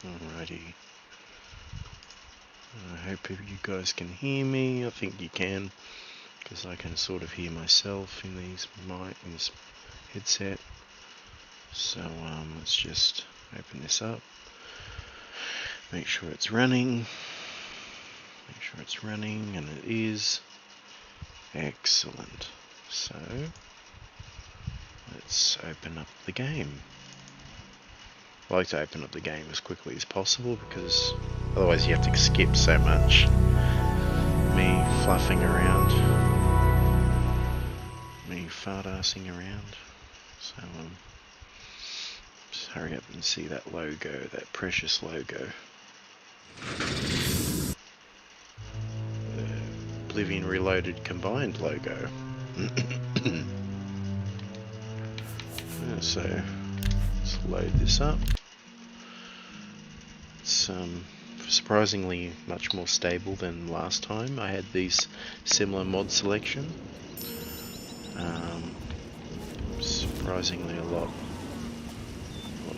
Alrighty. I hope you guys can hear me. I think you can, because I can sort of hear myself in this headset. So let's just open this up. Make sure it's running. Make sure it's running, and it is. Excellent. So let's open up the game. I like to open up the game as quickly as possible because otherwise you have to skip so much. Me fluffing around. Me fart-assing around. So just hurry up and see that logo, that precious logo. Oblivion Reloaded combined logo. So let's load this up. It's surprisingly much more stable than last time I had these similar mod selection. Surprisingly a lot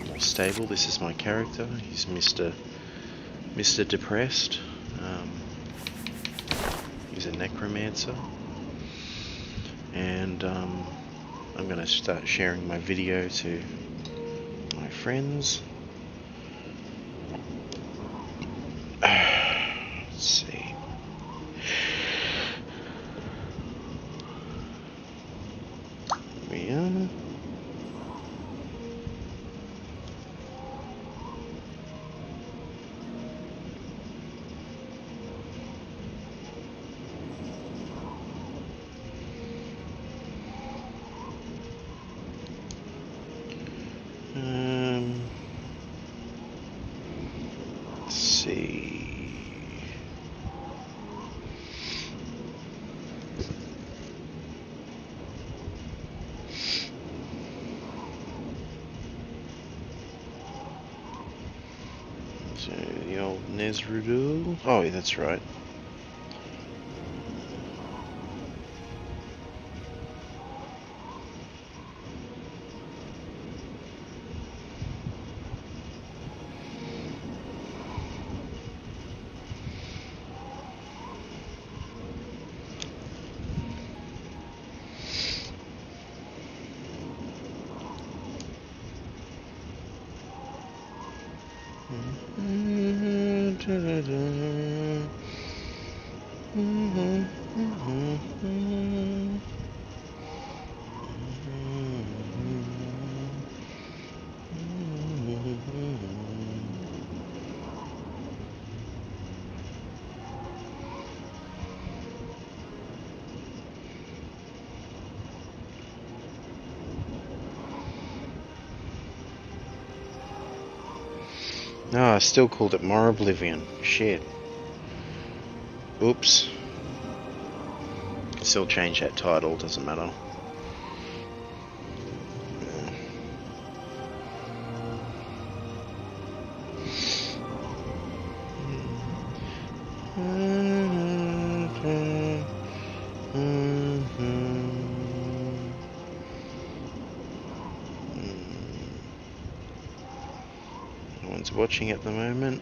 more stable. This is my character. He's Mr. Depressed. He's a necromancer, and I'm going to start sharing my video to my friends. Let's see. Here we are. Let's see. So the old Nezrudu. Oh, yeah, that's right. No, I still called it more Oblivion. Shit. Oops. Still change that title, doesn't matter. No one's watching at the moment.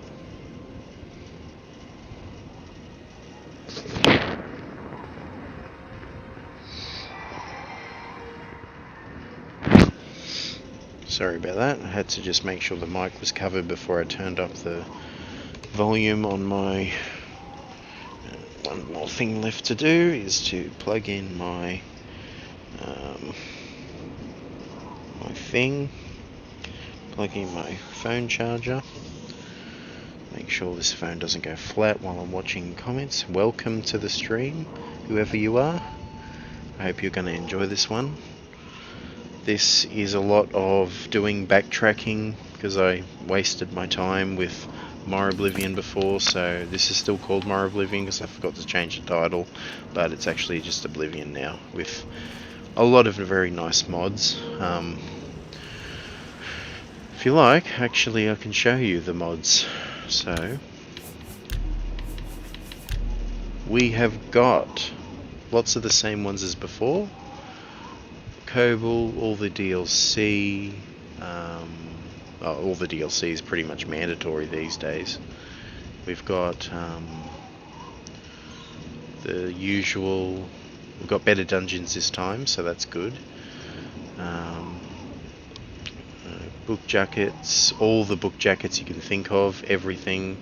Sorry about that. I had to just make sure the mic was covered before I turned up the volume on my... one more thing left to do is to plug in my my thing, plug in my phone charger, make sure this phone doesn't go flat while I'm watching comments. Welcome to the stream, whoever you are. I hope you're going to enjoy this one. This is a lot of doing backtracking because I wasted my time with More Oblivion before, so this is still called More Oblivion because I forgot to change the title, but it's actually just Oblivion now with a lot of very nice mods. If you like, actually I can show you the mods. So we have got lots of the same ones as before. Cobble, all the DLC, all the DLC is pretty much mandatory these days. We've got the usual. We've got better dungeons this time, so that's good. Book jackets, all the book jackets you can think of, everything.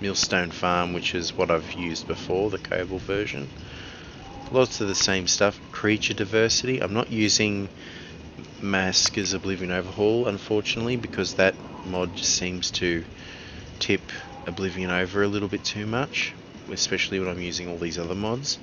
Millstone Farm, which is what I've used before, the Cobalt version. Lots of the same stuff. Creature diversity. I'm not using Masker's Oblivion Overhaul, unfortunately, because that mod just seems to tip Oblivion over a little bit too much, especially when I'm using all these other mods.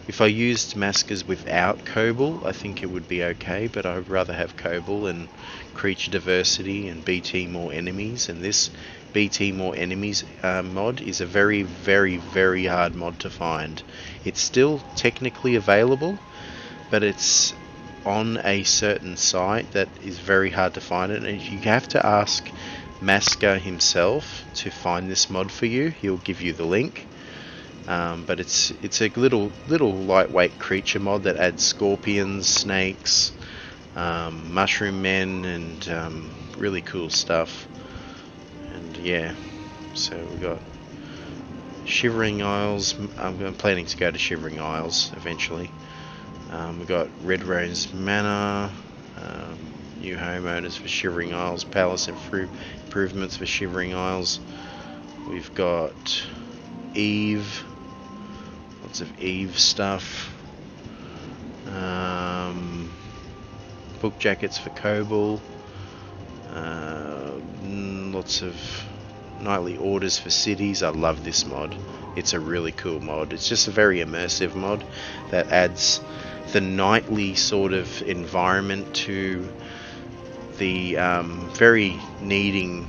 If I used Maskers without Cobalt, I think it would be okay, but I'd rather have Cobalt and Creature Diversity and BT More Enemies, and this BT More Enemies mod is a very, very, very hard mod to find. It's still technically available, but it's on a certain site that is very hard to find it, and you have to ask Masker himself to find this mod for you. He'll give you the link. But it's a little lightweight creature mod that adds scorpions, snakes, mushroom men, and really cool stuff. And yeah, so we got Shivering Isles. I'm planning to go to Shivering Isles eventually. We got Red Rose Manor, new homeowners for Shivering Isles, palace improvements for Shivering Isles. We've got Eve. Lots of Eve stuff. Book jackets for Cobalt. Lots of nightly orders for cities. I love this mod. It's a really cool mod. It's just a very immersive mod that adds the nightly sort of environment to the very needing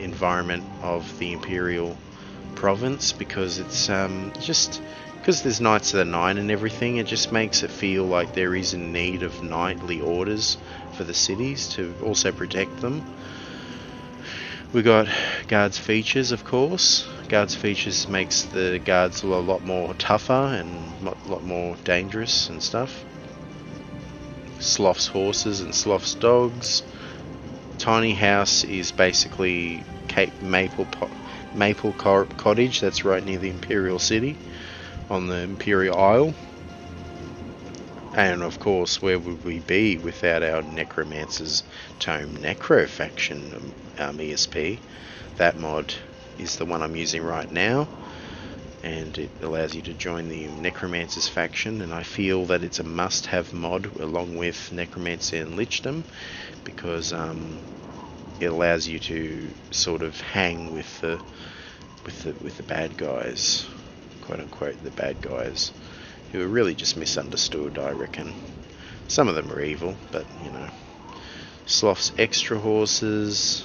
environment of the Imperial province, because it's just because there's Knights of the Nine and everything, it just makes it feel like there is a need of nightly orders for the cities to also protect them. We got guards features, of course. Guards features makes the guards a lot more tougher and a lot more dangerous and stuff. Sloth's horses and Sloth's dogs. Tiny house is basically Cape Maple Cottage, that's right near the Imperial City on the Imperial Isle. And of course, where would we be without our Necromancer's Tome Necro faction ESP? That mod is the one I'm using right now, and it allows you to join the Necromancer's faction, and I feel that it's a must-have mod along with Necromancy and Lichdom, because it allows you to sort of hang with the bad guys, quote unquote, the bad guys, who are really just misunderstood, I reckon. Some of them are evil, but you know. Sloth's extra horses.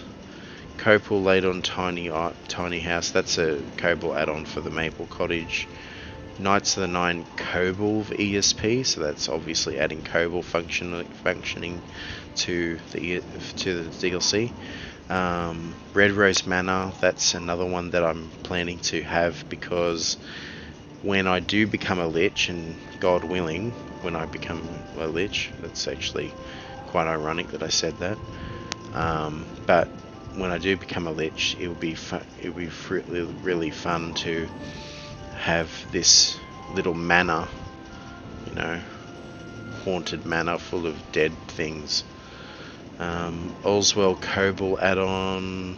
Copal laid on tiny house. That's a Cobalt add-on for the Maple Cottage. Knights of the Nine Cobalt ESP, so that's obviously adding Cobalt functioning to the DLC. Red Rose Manor, that's another one that I'm planning to have, because when I do become a Lich, and God willing, when I become a Lich, that's actually quite ironic that I said that, but when I do become a Lich, it will be really fun to have this little manor, you know, haunted manor full of dead things. Allswell Cobalt add-on,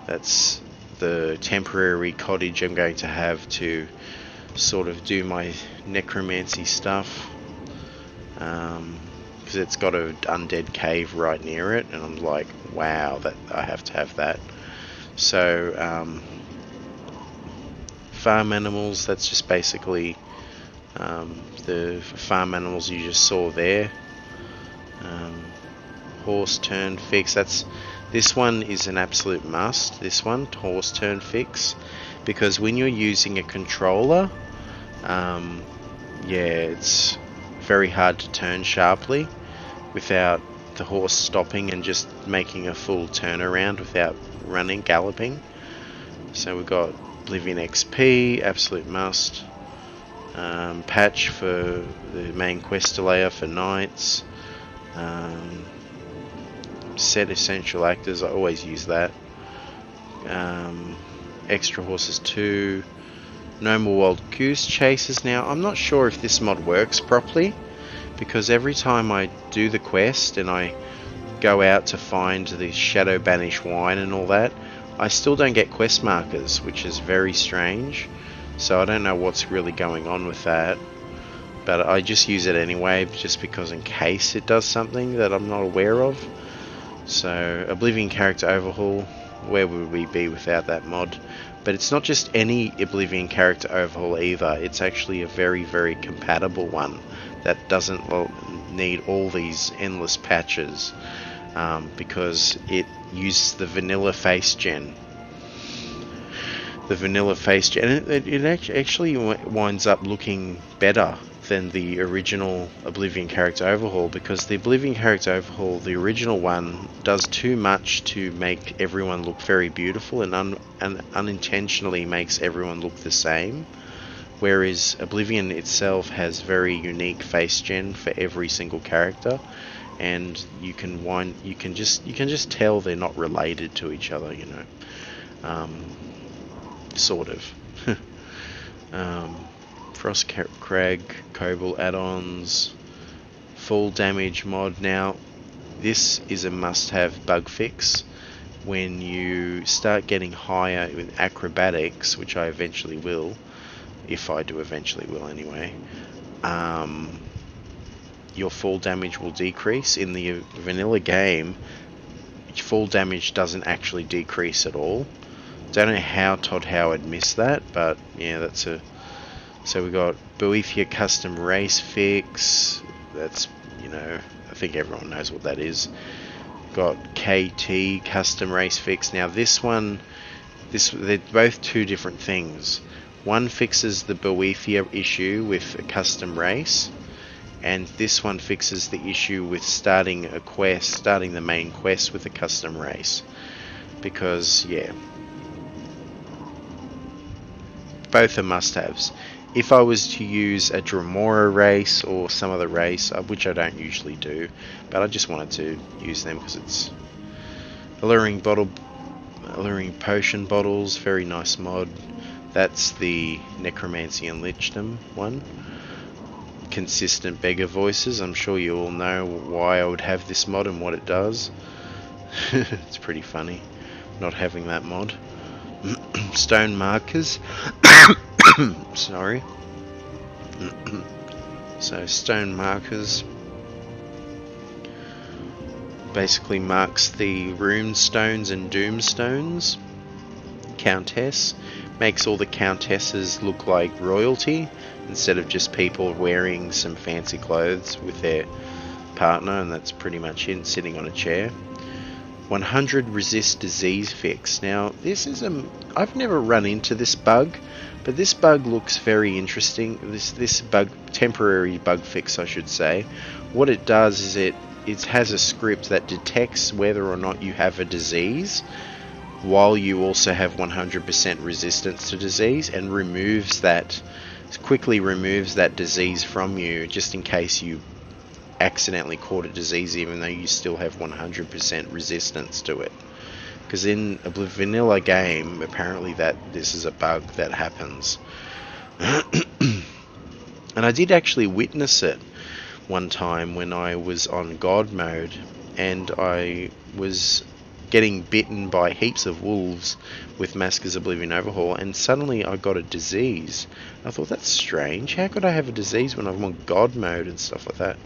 that's the temporary cottage I'm going to have to sort of do my necromancy stuff, because it's got an undead cave right near it, and I'm like, wow, that I have to have that. So farm animals, that's just basically the farm animals you just saw there. Horse turn fix, this one is an absolute must, this one, horse turn fix, because when you're using a controller, yeah, it's very hard to turn sharply without the horse stopping and just making a full turnaround without galloping. So we've got Oblivion XP, absolute must. Patch for the main quest layer for knights. set essential actors, I always use that. Extra horses 2. No more wild goose chases. Now, I'm not sure if this mod works properly, because every time I do the quest and I go out to find the shadow banish wine and all that, I still don't get quest markers, which is very strange. So I don't know what's really going on with that, but I just use it anyway, just because in case it does something that I'm not aware of. So Oblivion character overhaul, where would we be without that mod? But it's not just any Oblivion character overhaul either, it's actually a very, very compatible one that doesn't need all these endless patches, because it uses the vanilla face gen. The vanilla face gen, and it actually winds up looking better than the original Oblivion character overhaul, because the Oblivion character overhaul, the original one, does too much to make everyone look very beautiful, and unintentionally makes everyone look the same. Whereas Oblivion itself has very unique face gen for every single character, and you can just tell they're not related to each other, you know. Sort of. Frost Crag, Cobalt add-ons, full damage mod. Now, this is a must-have bug fix. When you start getting higher with acrobatics, which I eventually will, if I do eventually will anyway, your fall damage will decrease. In the vanilla game, fall damage doesn't actually decrease at all. Don't know how Todd Howard missed that, but yeah, that's a... So we got Boethia custom race fix. That's, you know, I think everyone knows what that is. Got KT custom race fix. Now this one, they're both two different things. One fixes the Boethia issue with a custom race, and this one fixes the issue with starting the main quest with a custom race. Because, yeah, both are must-haves. If I was to use a Dremora race or some other race, which I don't usually do, but I just wanted to use them because it's alluring potion bottles, very nice mod. That's the Necromancy and Lichdom one. Consistent beggar voices. I'm sure you all know why I would have this mod and what it does. It's pretty funny not having that mod. Stone markers. Sorry. So stone markers basically marks the rune stones and doom stones. Countess makes all the countesses look like royalty instead of just people wearing some fancy clothes with their partner, and that's pretty much it, sitting on a chair. 100 resist disease fix. Now this is I've never run into this bug, but this bug looks very interesting. This bug, temporary bug fix I should say. What it does is it has a script that detects whether or not you have a disease, while you also have 100% resistance to disease, and quickly removes that disease from you, just in case you accidentally caught a disease even though you still have 100% resistance to it. Because in a vanilla game, apparently this is a bug that happens. And I did actually witness it one time when I was on God mode, and I was getting bitten by heaps of wolves with Masker's Oblivion Overhaul, and suddenly I got a disease. I thought, that's strange. How could I have a disease when I'm on God mode and stuff like that?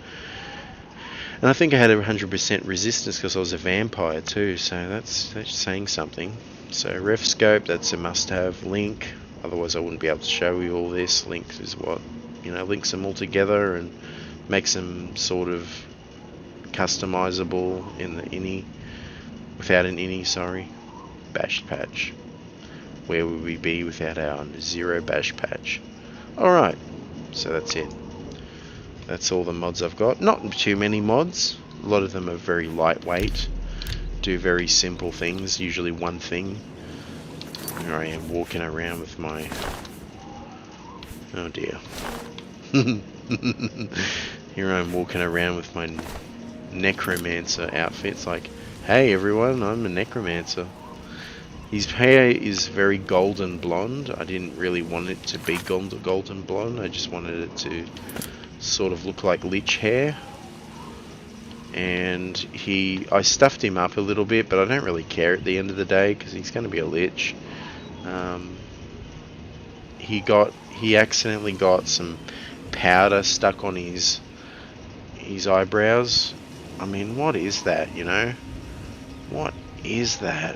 And I think I had 100% resistance because I was a vampire too, so that's saying something. So ref scope, that's a must-have. Link, otherwise I wouldn't be able to show you all this. Link is what, links them all together and makes them sort of customizable in the ini, without an ini, sorry. Bash patch. Where would we be without our 0 bash patch? Alright, so that's it. That's all the mods I've got. Not too many mods. A lot of them are very lightweight. Do very simple things, usually one thing. Here I am walking around with my... Oh dear. Here I'm walking around with my Necromancer outfit. It's like, Hey everyone, I'm a necromancer. His hair is very golden blonde. I didn't really want it to be golden blonde. I just wanted it to sort of look like lich hair. And I stuffed him up a little bit, but I don't really care at the end of the day because he's going to be a lich. He accidentally got some powder stuck on his eyebrows. I mean, what is that, you know? What is that?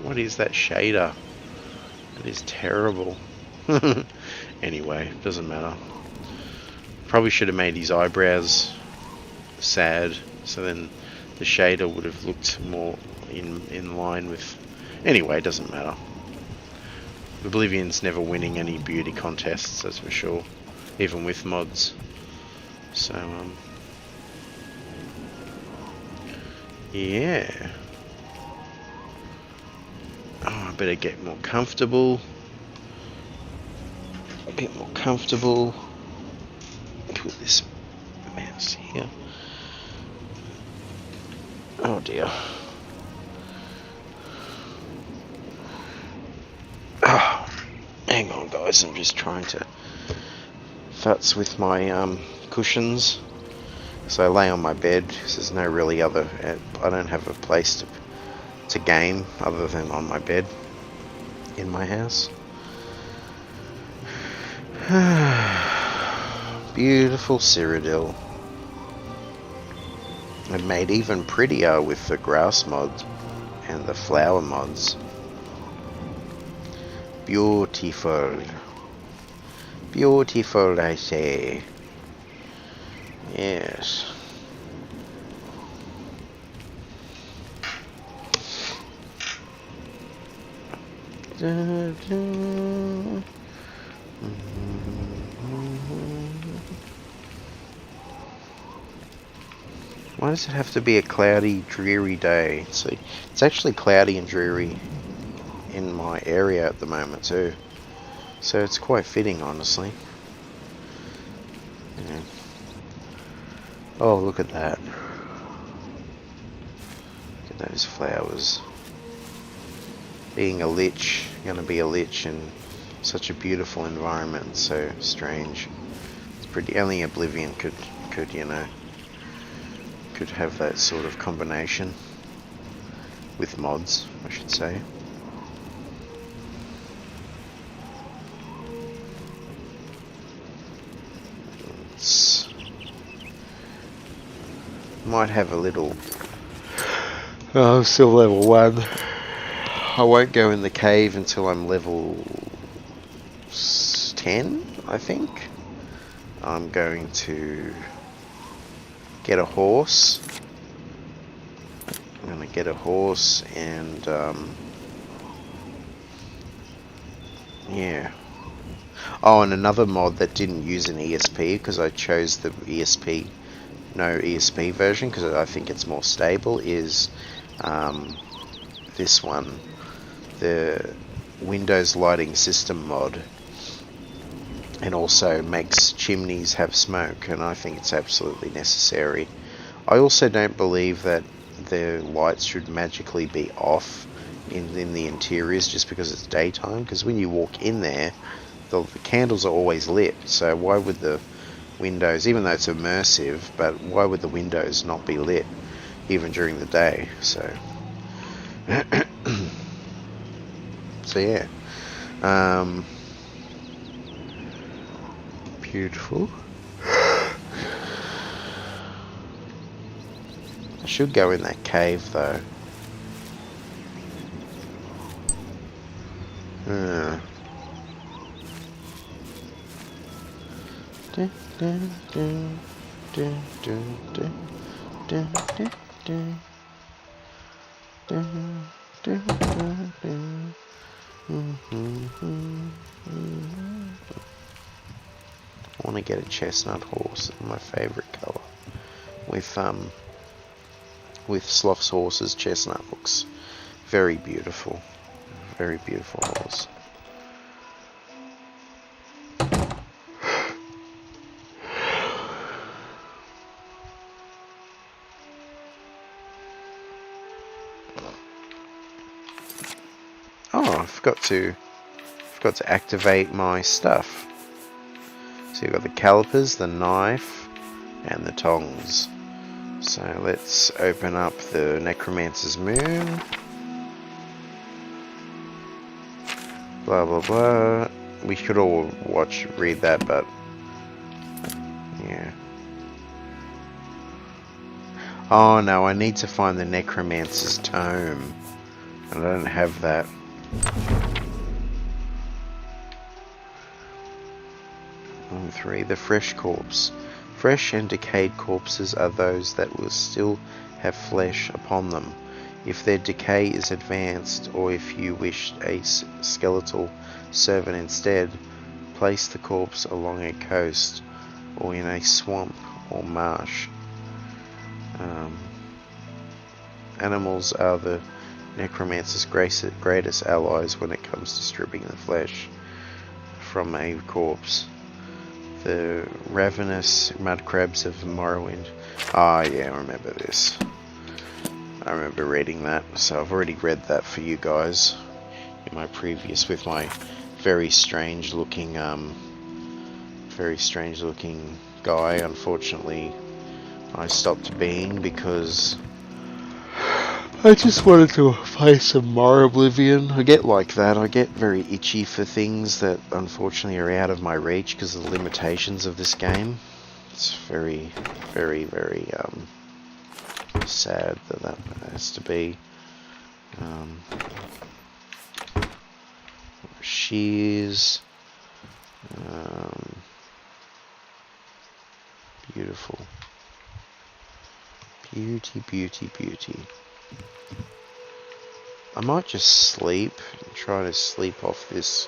What is that shader? It is terrible. Anyway, doesn't matter. Probably should have made his eyebrows sad, so then the shader would have looked more in line with... Anyway, doesn't matter. Oblivion's never winning any beauty contests, that's for sure. Even with mods. So, yeah. Oh, I better get more comfortable. A bit more comfortable. Put this mouse here. Oh dear. Oh, hang on guys, I'm just trying to futz with my cushions. So I lay on my bed because there's no really other... I don't have a place to game other than on my bed in my house. Beautiful Cyrodiil. And made even prettier with the grass mod and the flower mods. Beautiful. Beautiful, I say. Yes. Why does it have to be a cloudy, dreary day? See, it's actually cloudy and dreary in my area at the moment too. So it's quite fitting, honestly. Yeah. Oh, look at that. Look at those flowers. Being a lich, gonna be a lich in such a beautiful environment, so strange. It's pretty, only Oblivion could, you know, could have that sort of combination with mods, I should say. Might have a little... Oh, I'm still level 1. I won't go in the cave until I'm level 10, I think. I'm going to get a horse. I'm going to get a horse and, yeah. Oh, and another mod that didn't use an ESP because I chose the ESP... no ESP version because I think it's more stable is this one, the Windows lighting system mod, and also makes chimneys have smoke, and I think it's absolutely necessary. I also don't believe that the lights should magically be off in the interiors just because it's daytime, because when you walk in there the candles are always lit, so why would the windows, even though it's immersive, but why would the windows not be lit even during the day? So so yeah, beautiful. I should go in that cave though. I want to get a chestnut horse, my favorite color. With Sloth's horses, chestnut looks very beautiful. Very beautiful horse. forgot to activate my stuff. So you've got the calipers, the knife, and the tongs. So let's open up the Necromancer's Moon. Blah blah blah. We could all read that, but yeah. Oh no, I need to find the Necromancer's Tome. And I don't have that. Number 3, the fresh corpse. Fresh and decayed corpses are those that will still have flesh upon them. If their decay is advanced, or if you wish a skeletal servant instead, place the corpse along a coast, or in a swamp or marsh. Animals are the Necromancer's greatest allies when it comes to stripping the flesh from a corpse. The ravenous mud crabs of Morrowind. Ah, yeah, I remember this. I remember reading that, so I've already read that for you guys in my previous with my very strange looking guy. Unfortunately, I stopped being because I just wanted to play some more Oblivion. I get like that. I get very itchy for things that unfortunately are out of my reach because of the limitations of this game. It's very, very, very sad that has to be. Shears. Beautiful. Beauty, beauty, beauty. I might just sleep and try to sleep off this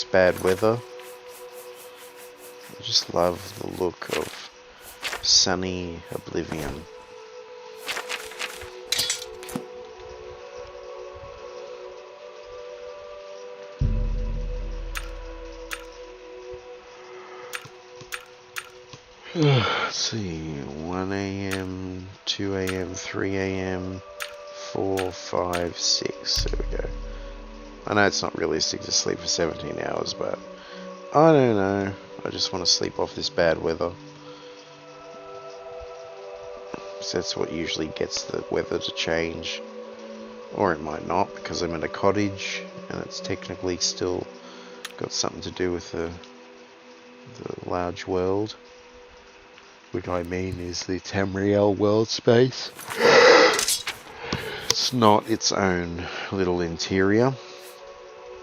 bad weather. I just love the look of sunny Oblivion. Let's see, 1 AM, 2 AM, 3 AM, 4, 5, 6, there we go. I know it's not realistic to sleep for 17 hours, but I don't know, I just want to sleep off this bad weather. So that's what usually gets the weather to change, or it might not, because I'm in a cottage, and it's technically still got something to do with the large world. Which I mean is the Tamriel world space. It's not its own little interior.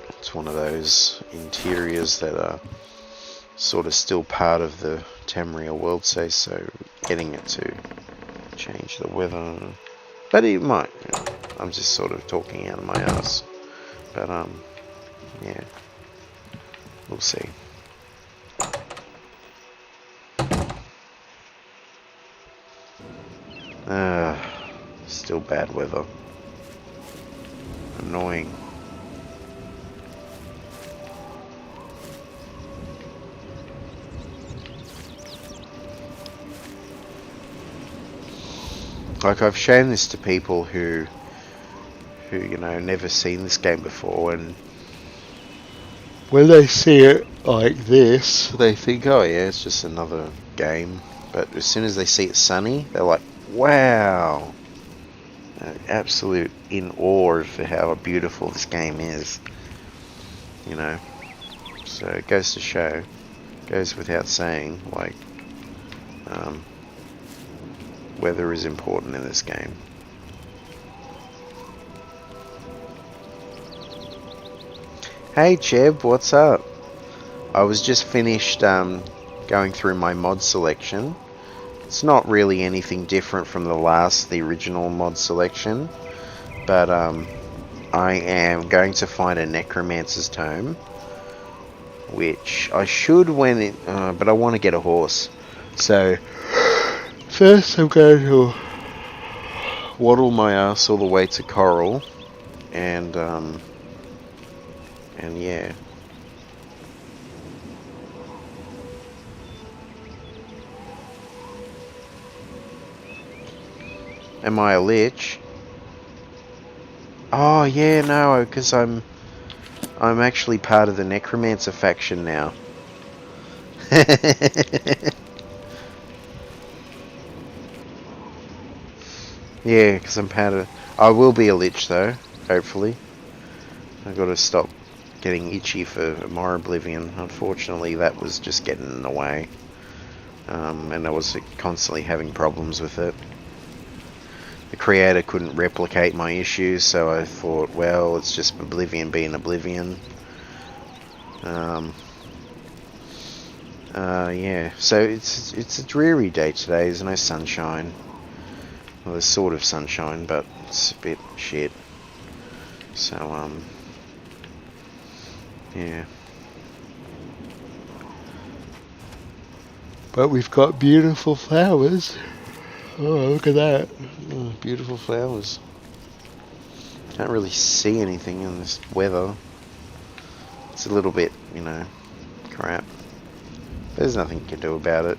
It's one of those interiors that are sort of still part of the Tamriel world space, so getting it to change the weather. But it might. You know, I'm just sort of talking out of my ass. But yeah. We'll see. Still bad weather. Annoying. Like, I've shown this to people who you know, never seen this game before, and when they see it like this, they think, oh yeah, it's just another game. But as soon as they see it sunny, they're like, wow. Absolute in awe for how beautiful this game is. You know. So it goes to show, goes without saying, like, weather is important in this game. Hey Cheb, what's up? I was just finished going through my mod selection. It's not really anything different from the original mod selection, but I am going to find a Necromancer's Tome, which I should but I want to get a horse. So first I'm going to waddle my ass all the way to Coral, and yeah. Am I a lich? Oh yeah, no, because I'm actually part of the Necromancer faction now. Yeah, because I'm part of... I will be a lich though, hopefully. I've got to stop getting itchy for more Oblivion. Unfortunately, that was just getting in the way. And I was constantly having problems with it. The creator couldn't replicate my issues, so I thought, well, it's just Oblivion being Oblivion. Yeah, so it's a dreary day today. There's no sunshine. Well, there's sort of sunshine, but it's a bit shit. So, yeah. But we've got beautiful flowers. Oh, look at that. Oh, beautiful flowers. Can't really see anything in this weather. It's a little bit, you know, crap. There's nothing you can do about it.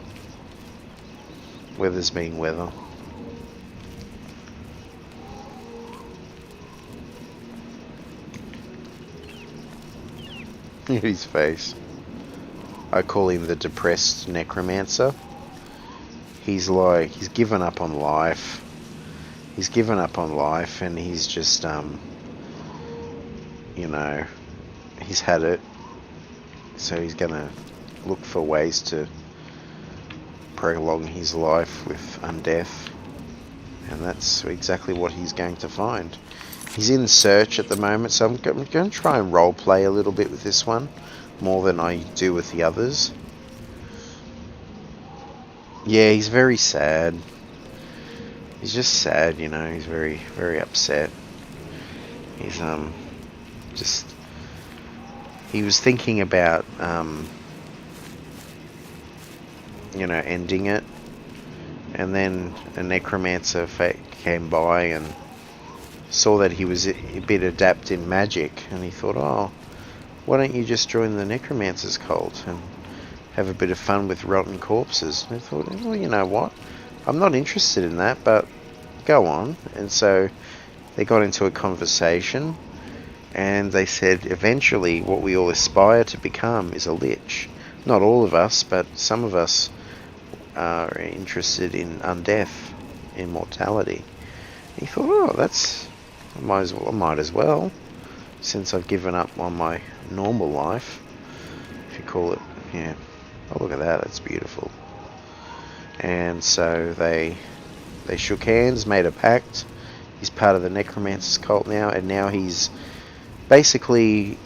Weather's being weather. Look at his face. I call him the depressed necromancer. He's like, he's given up on life. He's given up on life and he's just, you know, he's had it. So he's gonna look for ways to prolong his life with undeath. And that's exactly what he's going to find. He's in search at the moment, so I'm going to try and roleplay a little bit with this one. More than I do with the others. Yeah, he's very sad. He's just sad, you know. He's very, very upset. He's just... He was thinking about, you know, ending it. And then a necromancer came by and saw that he was a bit adept in magic. And he thought, oh, why don't you just join the necromancer's cult and have a bit of fun with rotten corpses? And I thought, well, you know what? I'm not interested in that, but go on. And so they got into a conversation and they said eventually what we all aspire to become is a lich. Not all of us, but some of us are interested in undeath, immortality. And he thought, oh, that's... I might as well, since I've given up on my normal life, if you call it, yeah. Oh, look at that, that's beautiful. And so they shook hands, made a pact. He's part of the necromancer's cult now, and now he's basically,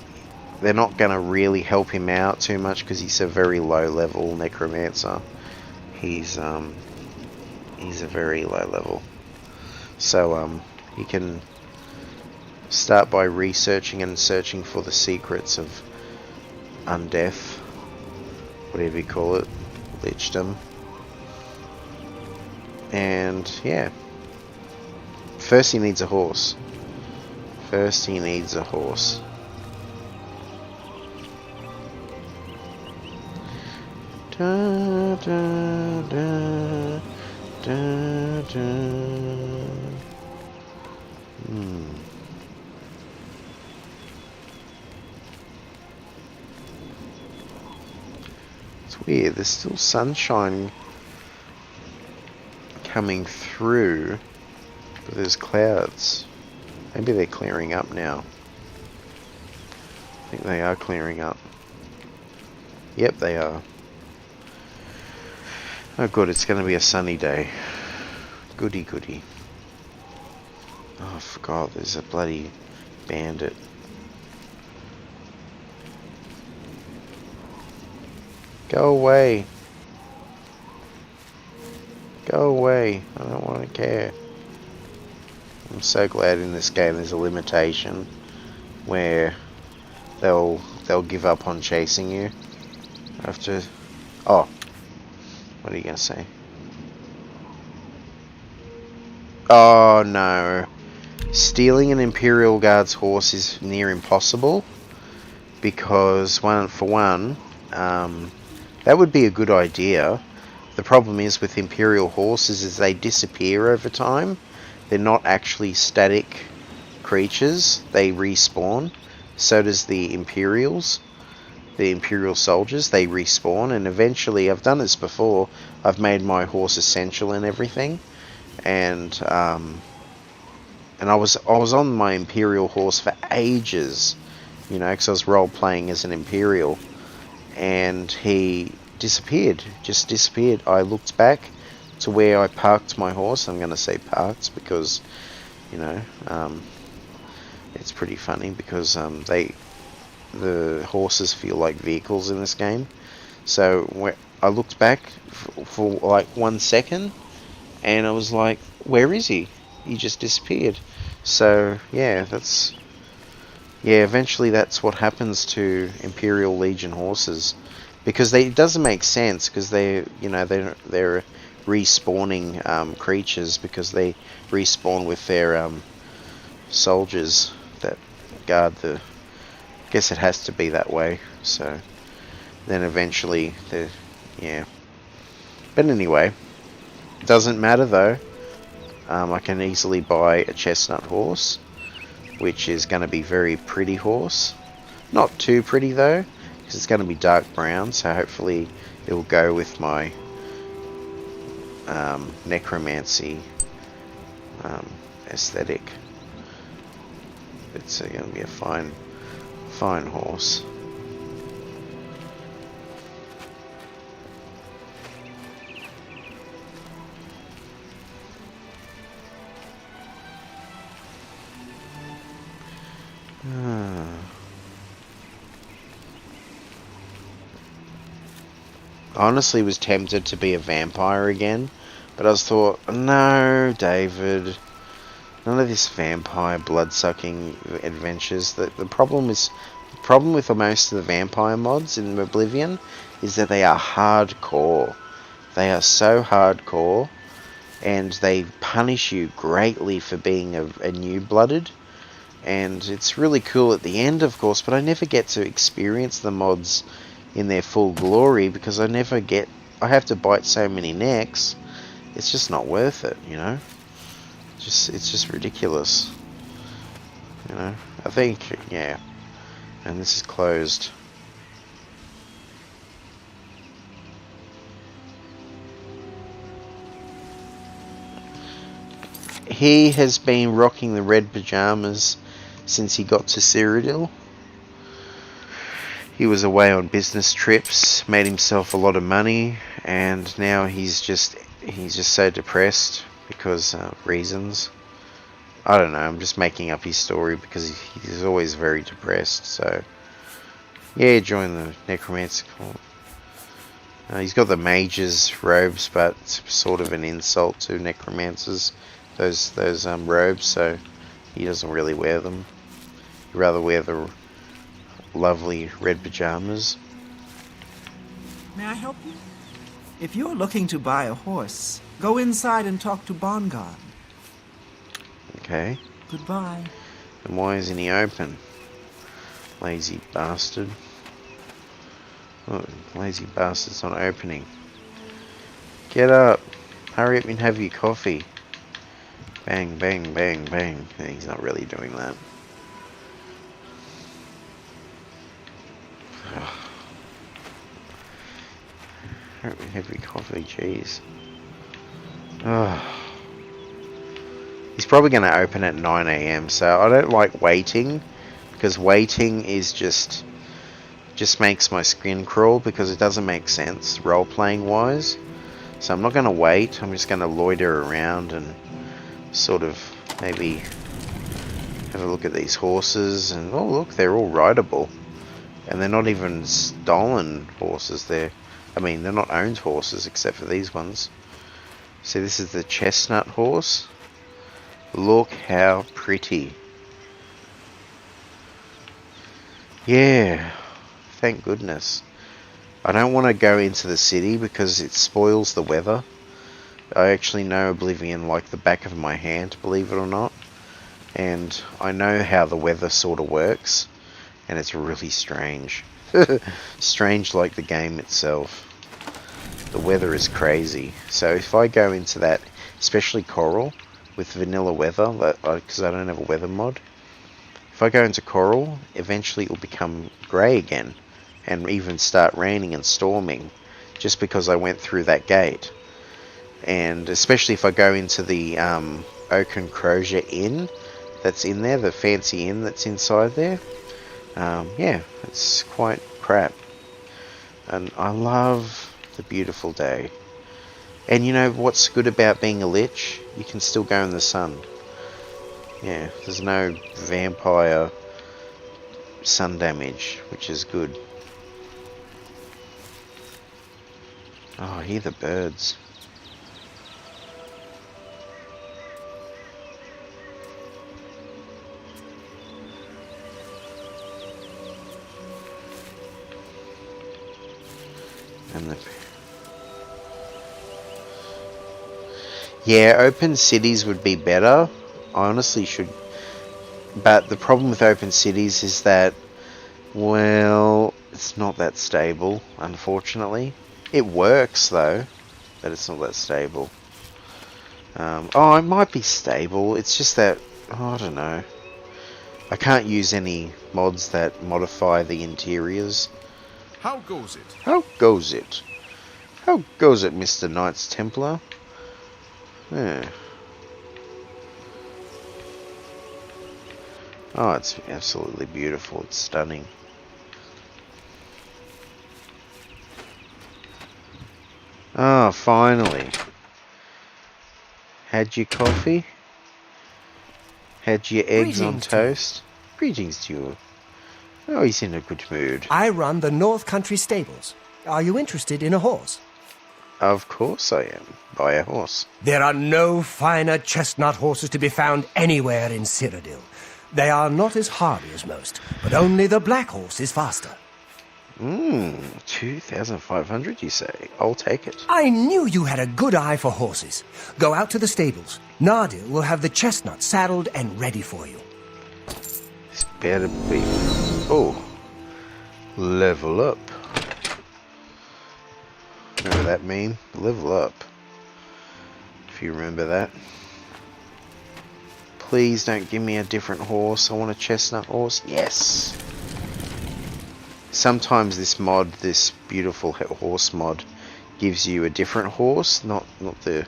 they're not going to really help him out too much because he's a very low level necromancer. He's a very low level. So he can start by researching and searching for the secrets of undeath, whatever you call it, Lichdom. And yeah, first he needs a horse. First he needs a horse. Da, da, da, da, da. It's weird, there's still sunshine coming through, but there's clouds. Maybe they're clearing up now. I think they are clearing up. Yep, they are. Oh good, it's going to be a sunny day. Goody goody. Oh, I forgot, there's a bloody bandit. Go away. Go away. I don't want to care. I'm so glad in this game there's a limitation where they'll give up on chasing you after... Oh. What are you going to say? Oh no. Stealing an Imperial Guard's horse is near impossible because, that would be a good idea. The problem is with Imperial horses is they disappear over time they're not actually static creatures. They respawn. So does the Imperials. The Imperial soldiers, they respawn, and eventually, I've done this before, I've made my horse essential and everything, and I was on my Imperial horse for ages, you know, because I was role playing as an Imperial, and he disappeared, just disappeared. I looked back to where I parked my horse. I'm going to say parked because, you know, it's pretty funny because the horses feel like vehicles in this game. So I looked back for like 1 second, and I was like, where is he? He just disappeared. So yeah, eventually that's what happens to Imperial Legion horses, because it doesn't make sense, because they're respawning creatures, because they respawn with their soldiers that guard the. I guess it has to be that way. So then eventually yeah. But anyway, doesn't matter though. I can easily buy a chestnut horse, which is going to be very pretty horse. Not too pretty though, because it's going to be dark brown, so hopefully it will go with my necromancy aesthetic. It's going to be a fine horse. I honestly was tempted to be a vampire again, but I thought, no, David, none of this vampire blood-sucking adventures. The problem with most of the vampire mods in Oblivion is that they are hardcore. They are so hardcore, and they punish you greatly for being a new-blooded. And it's really cool at the end, of course, but I never get to experience the mods in their full glory because I have to bite so many necks. It's just not worth it, you know. It's just ridiculous, you know. I think, yeah. And this is closed. He has been rocking the red pajamas since he got to Cyrodiil. He was away on business trips, made himself a lot of money, and now he's just so depressed because reasons. I don't know, I'm just making up his story because he's always very depressed. So yeah, join the Necromancy Cult. He's got the mage's robes, but it's sort of an insult to necromancers, those robes, so he doesn't really wear them. He'd rather wear the lovely red pajamas. May I help you? If you're looking to buy a horse, go inside and talk to Bongard. Okay. Goodbye. And why isn't he open? Lazy bastard. Oh, lazy bastard's not opening. Get up. Hurry up and have your coffee. Bang, bang, bang, bang. He's not really doing that. Have your coffee, jeez. He's probably going to open at 9 AM, so I don't like waiting, because waiting is just makes my skin crawl, because it doesn't make sense role-playing wise. So I'm not going to wait, I'm just going to loiter around and sort of maybe have a look at these horses, and oh look, they're all rideable. And they're not even stolen horses, they're not owned horses except for these ones. See, this is the chestnut horse. Look how pretty. Yeah, thank goodness. I don't want to go into the city because it spoils the weather. I actually know Oblivion like the back of my hand, believe it or not. And I know how the weather sort of works. And it's really strange. Strange like the game itself. The weather is crazy. So if I go into that, especially Coral, with vanilla weather, because I don't have a weather mod. If I go into coral, eventually it will become grey again, and even start raining and storming, just because I went through that gate. And especially if I go into the Oaken Crozier Inn that's in there, the fancy inn that's inside there, yeah, it's quite crap. And I love the beautiful day. And you know what's good about being a lich? You can still go in the sun. Yeah, there's no vampire sun damage, which is good. Oh, I hear the birds. And the... Yeah, open cities would be better. I honestly should... But the problem with open cities is that, well, it's not that stable, unfortunately. It works, though, but it's not that stable. Oh, it might be stable. It's just that, oh, I don't know. I can't use any mods that modify the interiors. How goes it? How goes it? How goes it, Mr. Knights Templar? Yeah. Oh, it's absolutely beautiful. It's stunning. Oh, finally. Had your coffee? Had your eggs on toast? Greetings to you. Oh, he's in a good mood. I run the North Country Stables. Are you interested in a horse? Of course I am. Buy a horse. There are no finer chestnut horses to be found anywhere in Cyrodiil. They are not as hardy as most, but only the black horse is faster. 2,500 you say? I'll take it. I knew you had a good eye for horses. Go out to the stables. Nardil will have the chestnut saddled and ready for you. This better be... Oh. Level up. You know what that mean? Level up. If you remember that. Please don't give me a different horse. I want a chestnut horse. Yes! Sometimes this mod, this beautiful horse mod, gives you a different horse, not the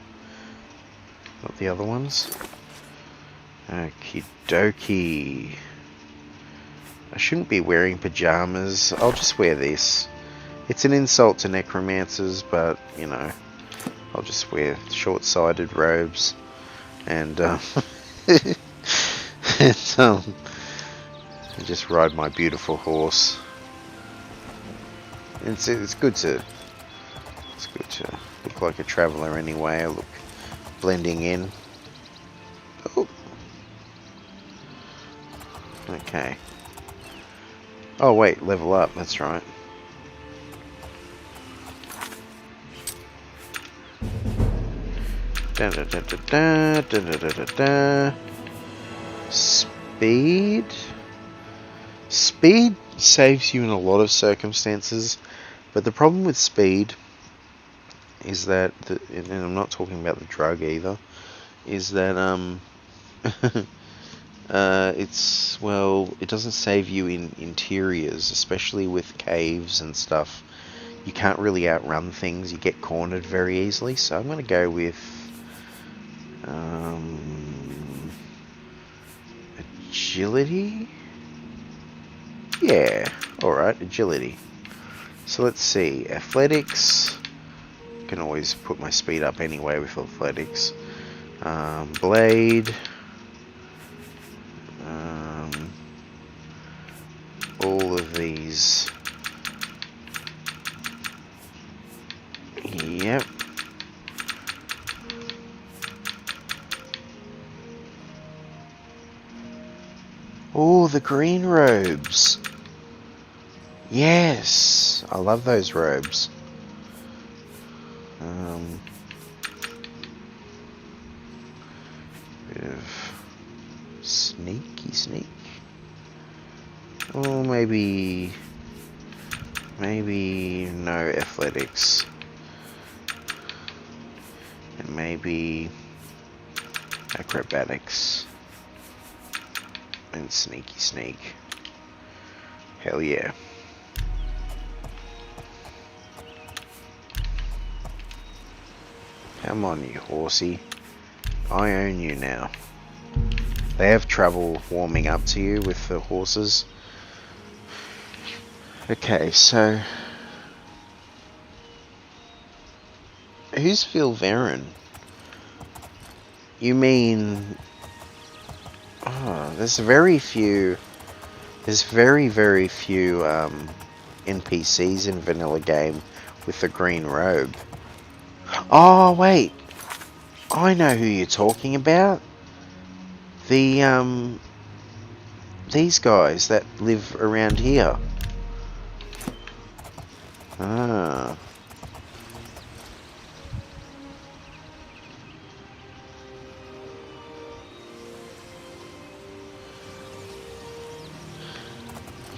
other ones. Okie dokie. I shouldn't be wearing pajamas. I'll just wear this. It's an insult to necromancers, but you know, I'll just wear short-sided robes and just ride my beautiful horse. It's good to look like a traveller anyway. I look blending in. Oh. Okay. Oh wait, level up. That's right. Da da da da da da da da da. Speed. Speed saves you in a lot of circumstances, but the problem with speed is that, and I'm not talking about the drug either, is that it's, well, it doesn't save you in interiors, especially with caves and stuff. You can't really outrun things. You get cornered very easily. So I'm going to go with agility. Yeah, alright, agility. So let's see, athletics. Can always put my speed up anyway with athletics. Blade. All of these. Yep. Oh, the green robes. Yes, I love those robes. Bit of sneak. Or maybe no athletics. And maybe a acrobatics, and sneaky sneak. Hell yeah. Come on, you horsey. I own you now. They have trouble warming up to you with the horses. Okay, so... who's Vilverin? You mean... oh, there's very few... there's very few NPCs in vanilla game with the green robe. Oh, wait. I know who you're talking about. The, these guys that live around here. Ah.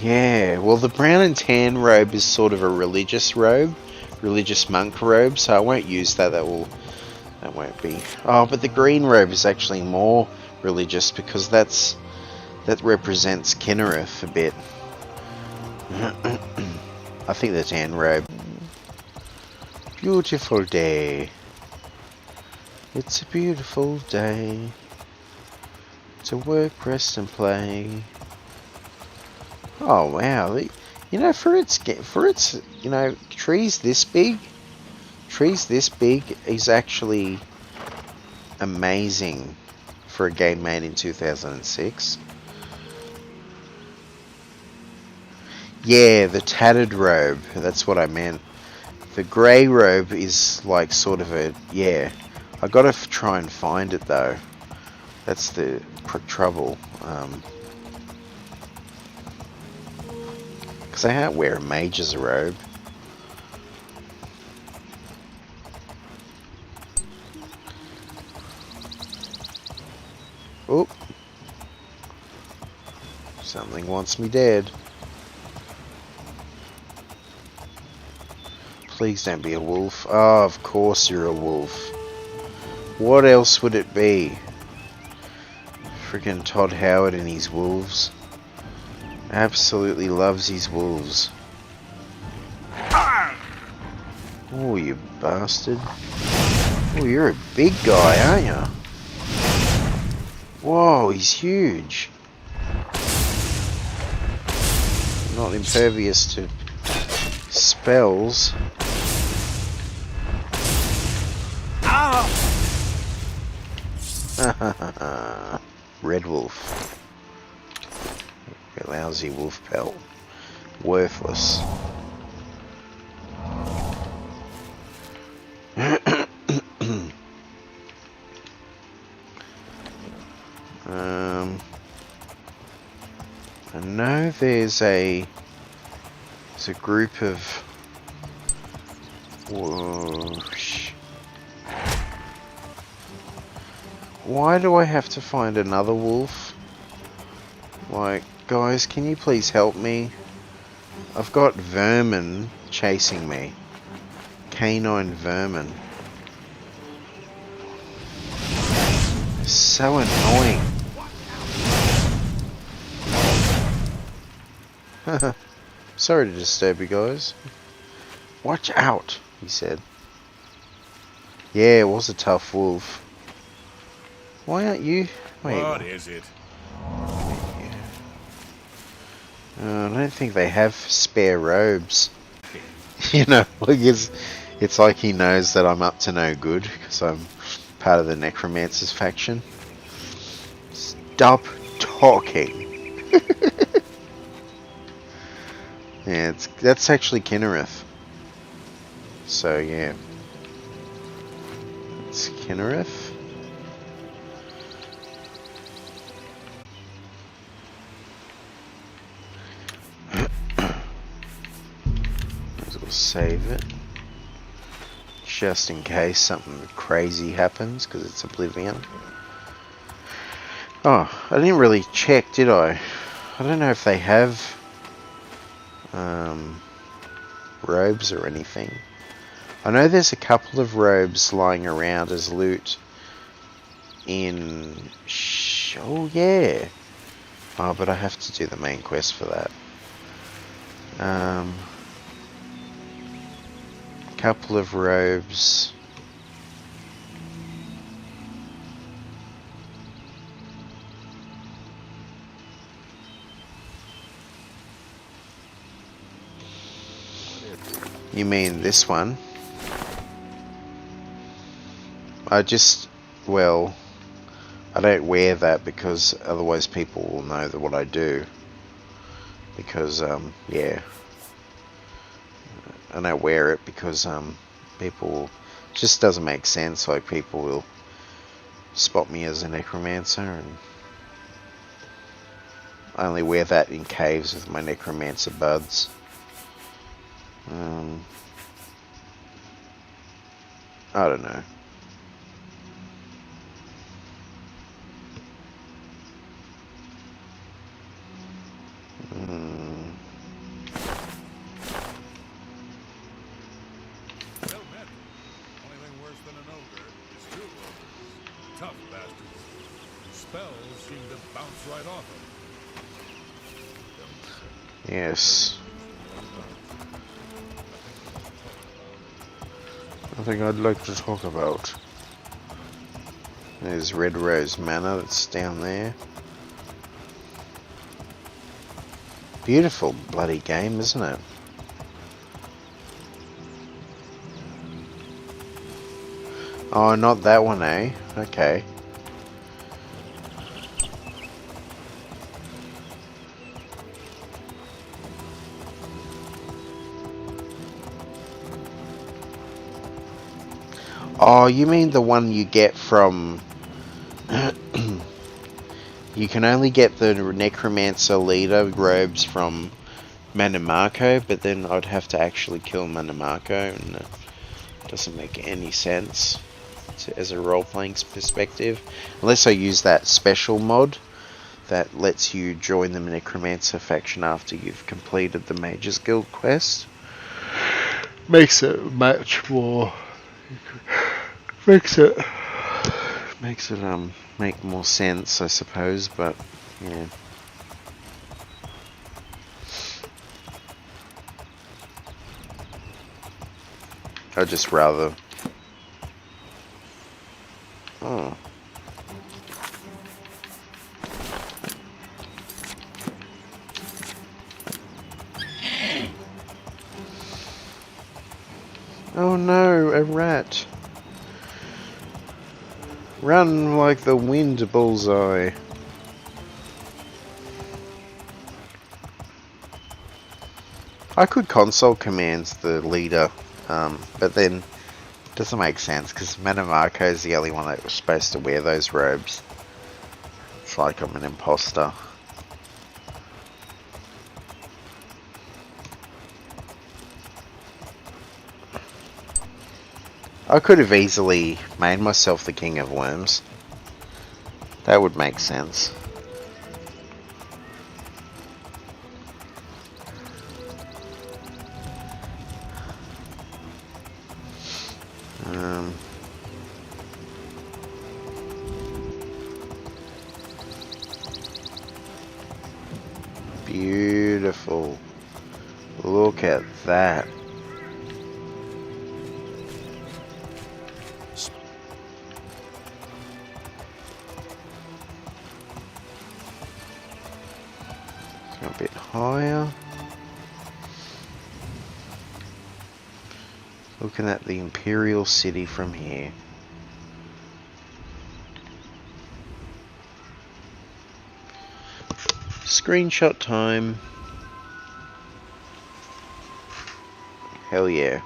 Yeah, well the brown and tan robe is sort of a religious robe. Religious monk robe, so I won't use that, that won't be. Oh, but the green robe is actually more religious because that represents Kinnereth a bit. I think the tan robe. Beautiful day. It's a beautiful day to work, rest and play. Oh wow, you know, for its you know, trees this big is actually amazing for a game made in 2006. Yeah, the tattered robe, that's what I meant. The grey robe is like sort of a, yeah, I gotta try and find it though. That's the trouble. Because I can't wear a mage's robe. Oh. Something wants me dead. Please don't be a wolf. Oh, of course you're a wolf. What else would it be? Freaking Todd Howard and his wolves. Absolutely loves his wolves. Oh, you bastard. Oh, you're a big guy, aren't you? Whoa, he's huge. Not impervious to spells. Red wolf. A lousy wolf pelt. Worthless. I know there's a group of whoosh. Why do I have to find another wolf? Like, guys, can you please help me? I've got vermin chasing me. Canine vermin. So annoying. Sorry to disturb you guys. Watch out, he said. Yeah, it was a tough wolf. Why aren't you? Wait. What is it? I don't think they have spare robes. You know, like it's like he knows that I'm up to no good because I'm part of the Necromancer's faction. Stop talking. Yeah, that's actually Kinnereth. So yeah, it's Kinnereth. Save it just in case something crazy happens because it's Oblivion. Oh, I didn't really check, did I? I don't know if they have robes or anything. I know there's a couple of robes lying around as loot in... Oh, yeah. Oh, but I have to do the main quest for that. Couple of robes. You mean this one? Well, I don't wear that because otherwise people will know that what I do. Because, yeah. I don't wear it because, people... just doesn't make sense. Like, people will spot me as a necromancer, and I only wear that in caves with my necromancer buds. I don't know. Well met. Only thing worse than an ogre is two ogres. Tough bastards. Spells seem to bounce right off them. Yes. Nothing I'd like to talk about. There's Red Rose Manor that's down there. Beautiful bloody game, isn't it? Oh, not that one, eh? Okay. Oh, you mean the one you get from... You can only get the Necromancer leader robes from Mannimarco, but then I'd have to actually kill Mannimarco, and it doesn't make any sense as a role-playing perspective. Unless I use that special mod that lets you join the Necromancer faction after you've completed the Mages Guild quest. Makes it much more... Makes it make more sense, I suppose, but yeah. I'd just rather... Oh. Oh no, a rat. Run like the wind, Bullseye. I could console command the leader, but then it doesn't make sense because Mannimarco is the only one that was supposed to wear those robes. It's like I'm an imposter. I could have easily made myself the King of Worms. That would make sense. Beautiful. Look at that. A bit higher. Looking at the Imperial City from here. Screenshot time. Hell yeah.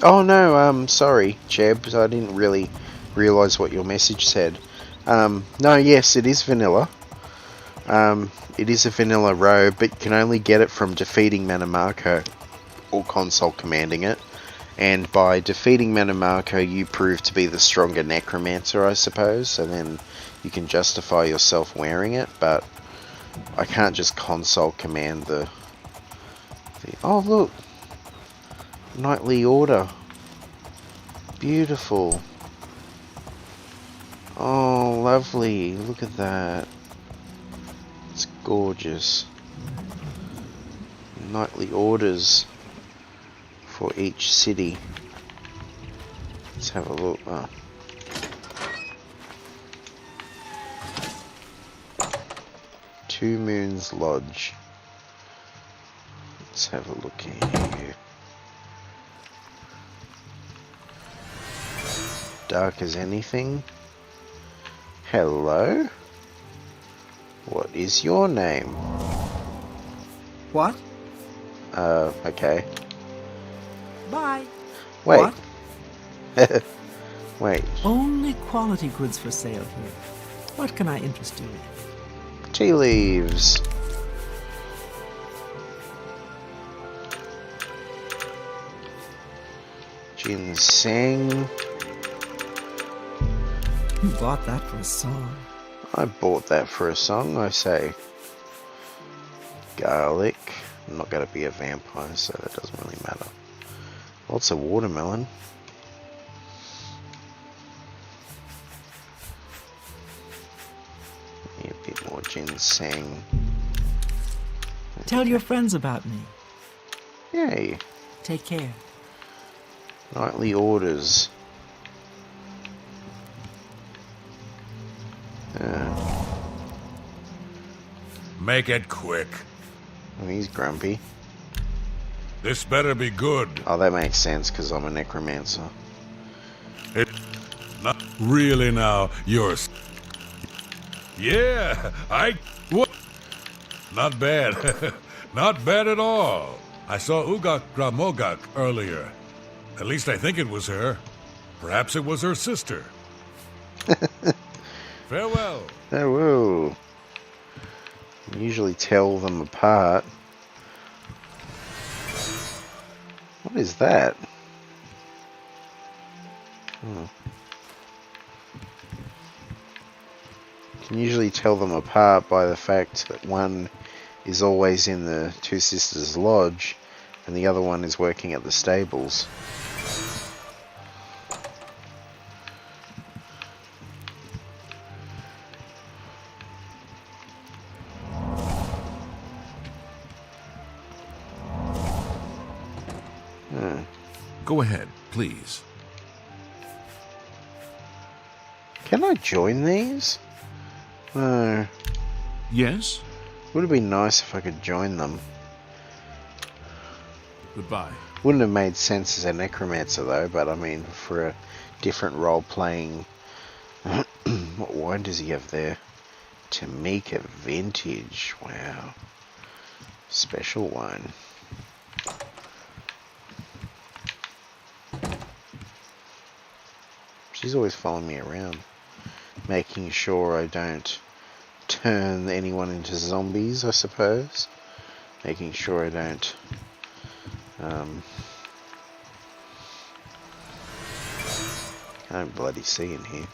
Oh no, sorry, Cheb, I didn't really realise what your message said. No, yes, it is vanilla. It is a vanilla robe, but you can only get it from defeating Manamako or console commanding it. And by defeating Manamako, you prove to be the stronger necromancer, I suppose, so then you can justify yourself wearing it, but I can't just console command the oh look! Knightly Order. Beautiful. Oh, lovely. Look at that. It's gorgeous. Knightly Orders for each city. Let's have a look. Oh. Two Moons Lodge. Let's have a look here. Dark as anything. Hello? What is your name? What? Okay. Bye. Wait. What? Wait. Only quality goods for sale here. What can I interest you in? Tea leaves. Ginseng. You bought that for a song. I bought that for a song, I say. Garlic. I'm not going to be a vampire, so that doesn't really matter. Lots of watermelon. A bit more ginseng. Tell your friends about me. Yay. Take care. Nightly orders. Make it quick. Oh, he's grumpy. This better be good. Oh, that makes sense, because I'm a necromancer. It not really now. Yeah, what? Not bad. Not bad at all. I saw Ugak Gramogak earlier. At least I think it was her. Perhaps it was her sister. Farewell. Oh, whoa. Usually tell them apart. What is that? Can usually tell them apart by the fact that one is always in the Two Sisters Lodge and the other one is working at the stables. Go ahead, please. Can I join these? No. Yes? Would have been nice if I could join them. Goodbye. Wouldn't have made sense as a necromancer though, but I mean for a different role playing. What wine does he have there? Tamika Vintage. Wow. Special wine. She's always following me around, making sure I don't turn anyone into zombies, I suppose. Making sure I don't can't bloody see in here.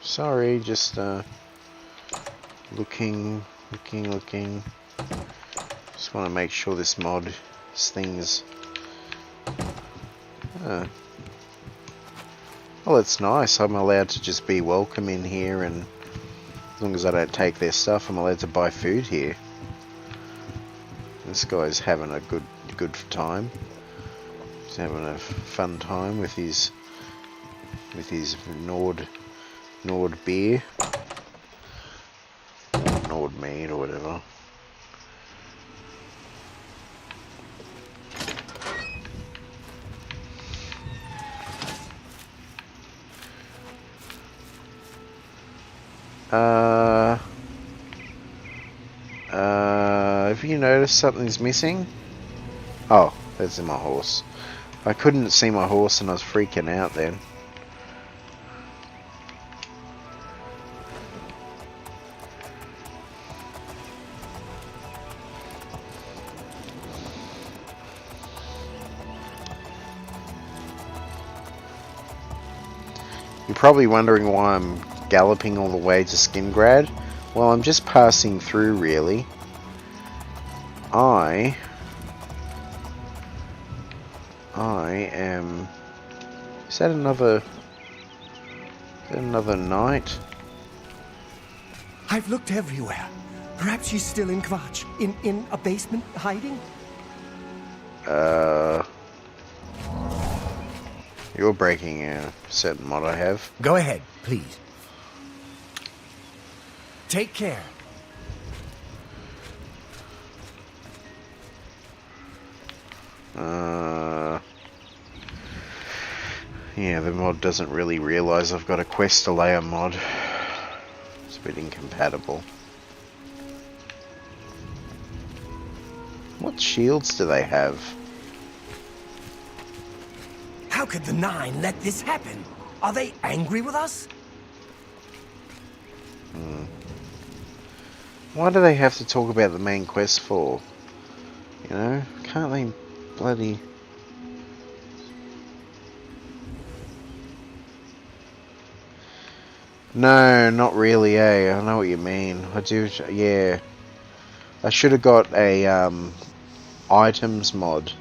Sorry, just looking. Just want to make sure this thing's well, it's nice. I'm allowed to just be welcome in here, and as long as I don't take their stuff, I'm allowed to buy food here. This guy's having a good time. He's having a fun time with his Nord beer, Nord mead or whatever. have you noticed something's missing? Oh, that's in my horse. I couldn't see my horse and I was freaking out then. You're probably wondering why I'm galloping all the way to Skingrad. Well, I'm just passing through, really. I am... Is that another knight? I've looked everywhere. Perhaps she's still in Kvatch, in a basement, hiding? You're breaking a certain mod I have. Go ahead, please. Take care. Yeah, the mod doesn't really realise I've got a quest delay on mod. It's a bit incompatible. What shields do they have? How could the Nine let this happen? Are they angry with us? Why do they have to talk about the main quest for? You know, can't they bloody... No, not really, eh? I know what you mean. I do, yeah. I should have got a, items mod.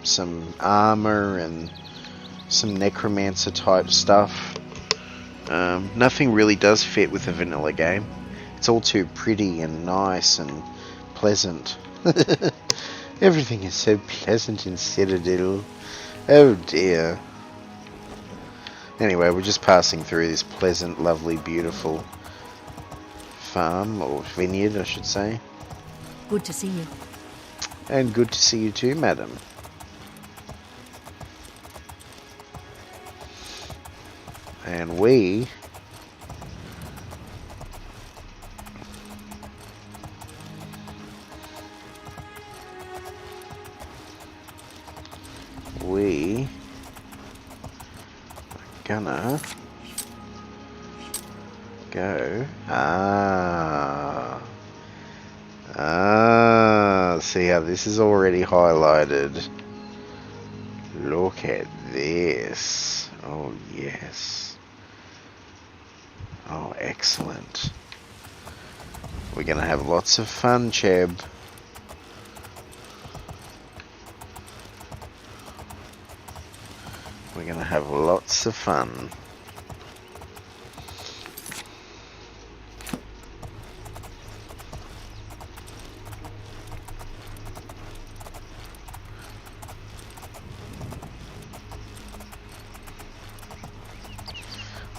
Some armor and some necromancer type stuff. Nothing really does fit with a vanilla game. It's all too pretty and nice and pleasant. Everything is so pleasant in Citadel. Oh dear. Anyway, we're just passing through this pleasant, lovely, beautiful farm, or vineyard I should say. Good to see you. And good to see you too, madam. And we are gonna go. See how this is already highlighted. Look at this. Oh yes. Oh, excellent. We're gonna have lots of fun, Cheb. We're gonna have lots of fun.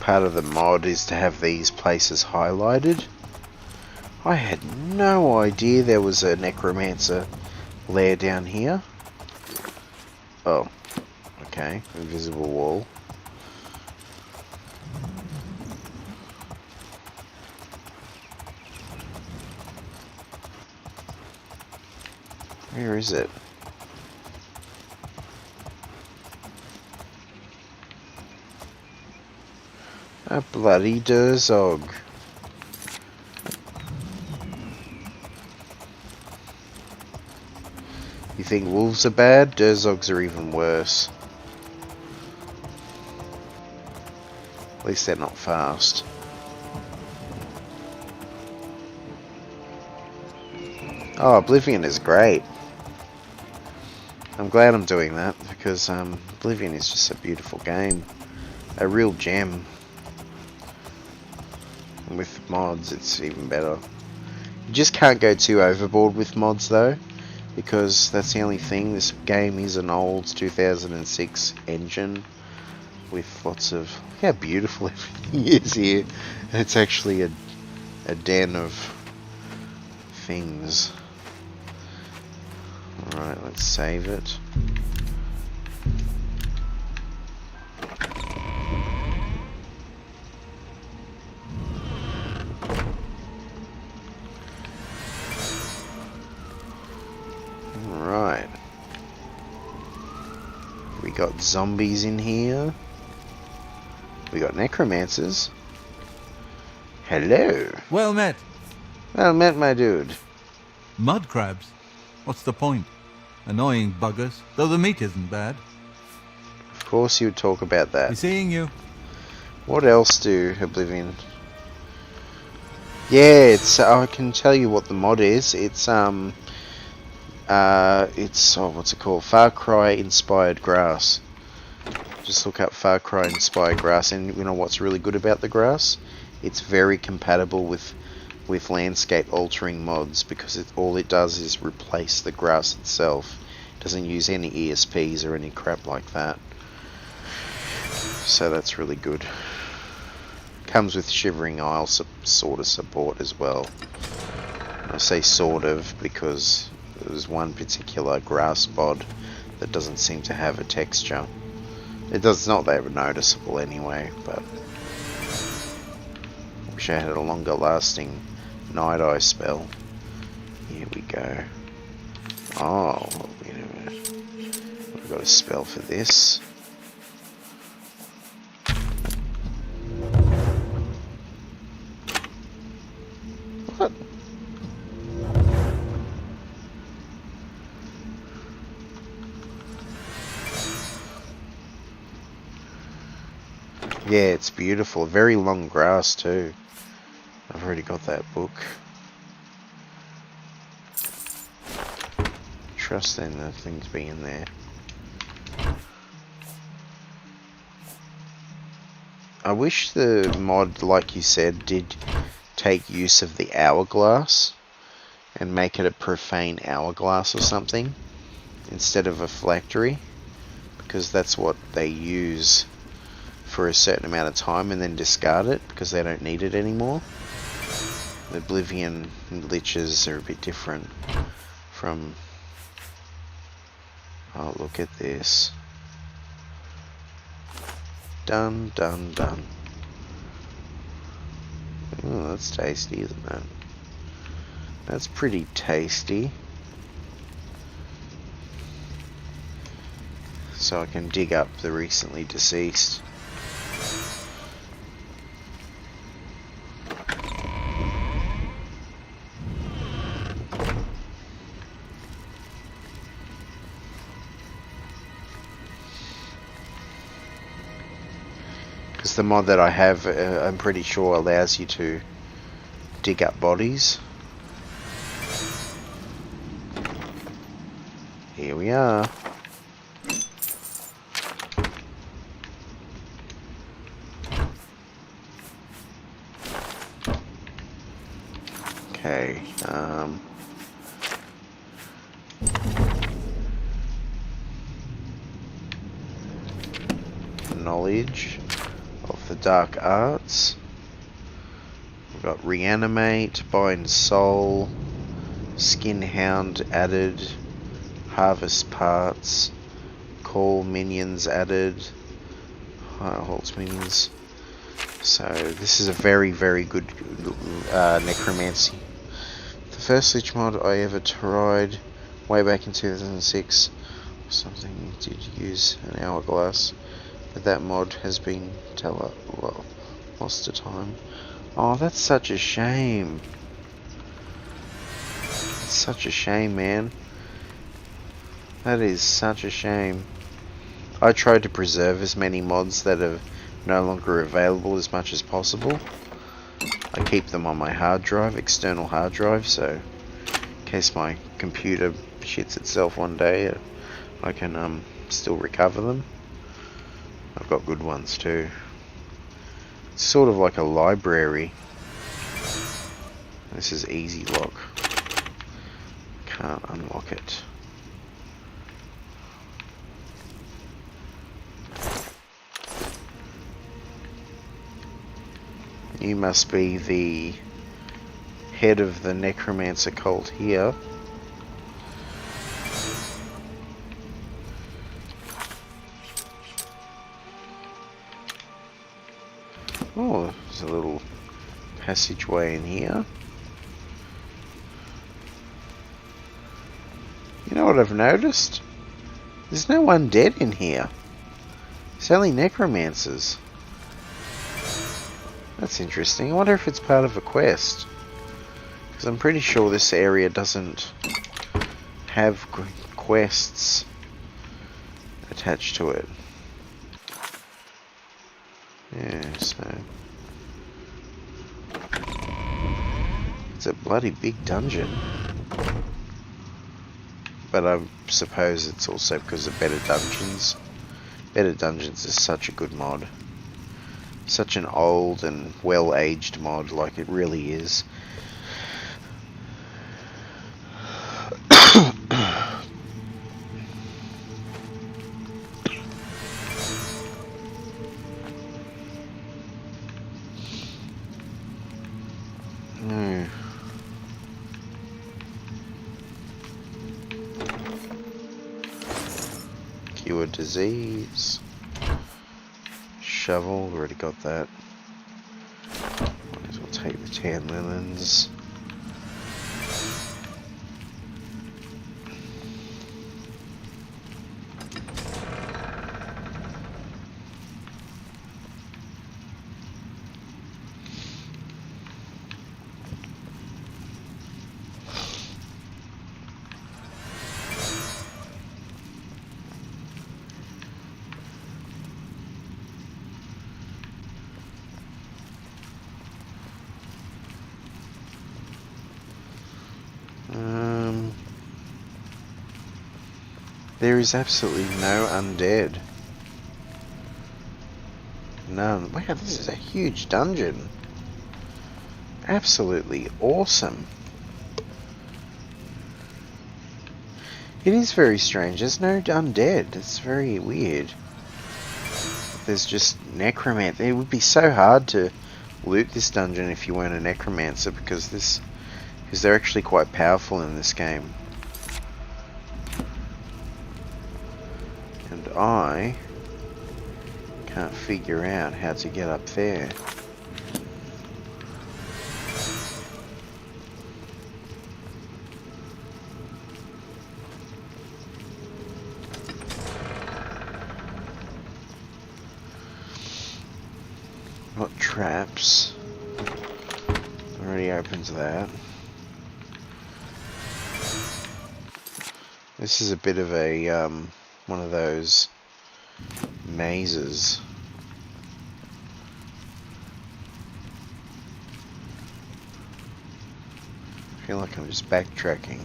Part of the mod is to have these places highlighted. I had no idea there was a necromancer lair down here. Oh, okay, invisible wall. Where is it? A bloody Durzog. You think wolves are bad? Durzogs are even worse. At least they're not fast. Oh, Oblivion is great. I'm glad I'm doing that because Oblivion is just a beautiful game. A real gem. And with mods it's even better. You just can't go too overboard with mods though, because that's the only thing. This game is an old 2006 engine with lots of... Look how beautiful everything is here. And it's actually a den of things. Alright, let's save it. got zombies in here. We got necromancers. Hello. Well met. Well met, my dude. Mud crabs? What's the point? Annoying buggers, though the meat isn't bad. Of course you would talk about Be that. seeing you. What else do Oblivion? Yeah, it's I can tell you what the mod is. It's what's it called? Far Cry inspired grass. Just look up Far Cry inspired grass, and you know what's really good about the grass? It's very compatible with landscape altering mods, because all it does is replace the grass itself. It doesn't use any ESPs or any crap like that. So that's really good. Comes with Shivering Isle sort of support as well. I say sort of because there's one particular grass mod that doesn't seem to have a texture. It's not that noticeable anyway, but wish I had a longer lasting Night Eye spell. Here we go. Oh, wait a minute. I've got a spell for this. What? Yeah, it's beautiful. Very long grass too. I've already got that book. Trust then the things being there. I wish the mod, like you said, did take use of the hourglass and make it a profane hourglass or something instead of a phylactery, because that's what they use for a certain amount of time and then discard it because they don't need it anymore. The Oblivion liches are a bit different from... Oh, look at this. Dun dun dun. Oh, that's tasty, isn't it? That's pretty tasty. So I can dig up the recently deceased. Because the mod that I have, I'm pretty sure allows you to dig up bodies. Here we are. Okay, knowledge of the dark arts. We've got reanimate, bind soul, skin hound added, harvest parts, call minions added, halts minions. So this is a very, very good necromancy. The first Lich mod I ever tried way back in 2006 or something did use an hourglass, but that mod has been lost to time. Oh, that's such a shame. It's such a shame, man. That is such a shame. I tried to preserve as many mods that are no longer available as much as possible. I keep them on my hard drive, external hard drive, so in case my computer shits itself one day, I can still recover them. I've got good ones too. It's sort of like a library. This is easy lock. Can't unlock it. You must be the head of the necromancer cult here. Oh, there's a little passageway in here. You know what I've noticed? There's no undead in here. It's only necromancers. That's interesting. I wonder if it's part of a quest. Because I'm pretty sure this area doesn't have quests attached to it. Yeah, so... It's a bloody big dungeon. But I suppose it's also because of Better Dungeons. Better Dungeons is such a good mod. Such an old and well-aged mod, like it really is. No. Cure disease. Shovel, already got that. Might as well take the tan linens. There is absolutely no undead. None. Wow, this is a huge dungeon. Absolutely awesome. It is very strange. There's no undead. It's very weird. There's just necromancer. It would be so hard to loot this dungeon if you weren't a necromancer, because they're actually quite powerful in this game. And I can't figure out how to get up there. What traps? Already opens that. This is a bit of a one of those mazes. I feel like I'm just backtracking.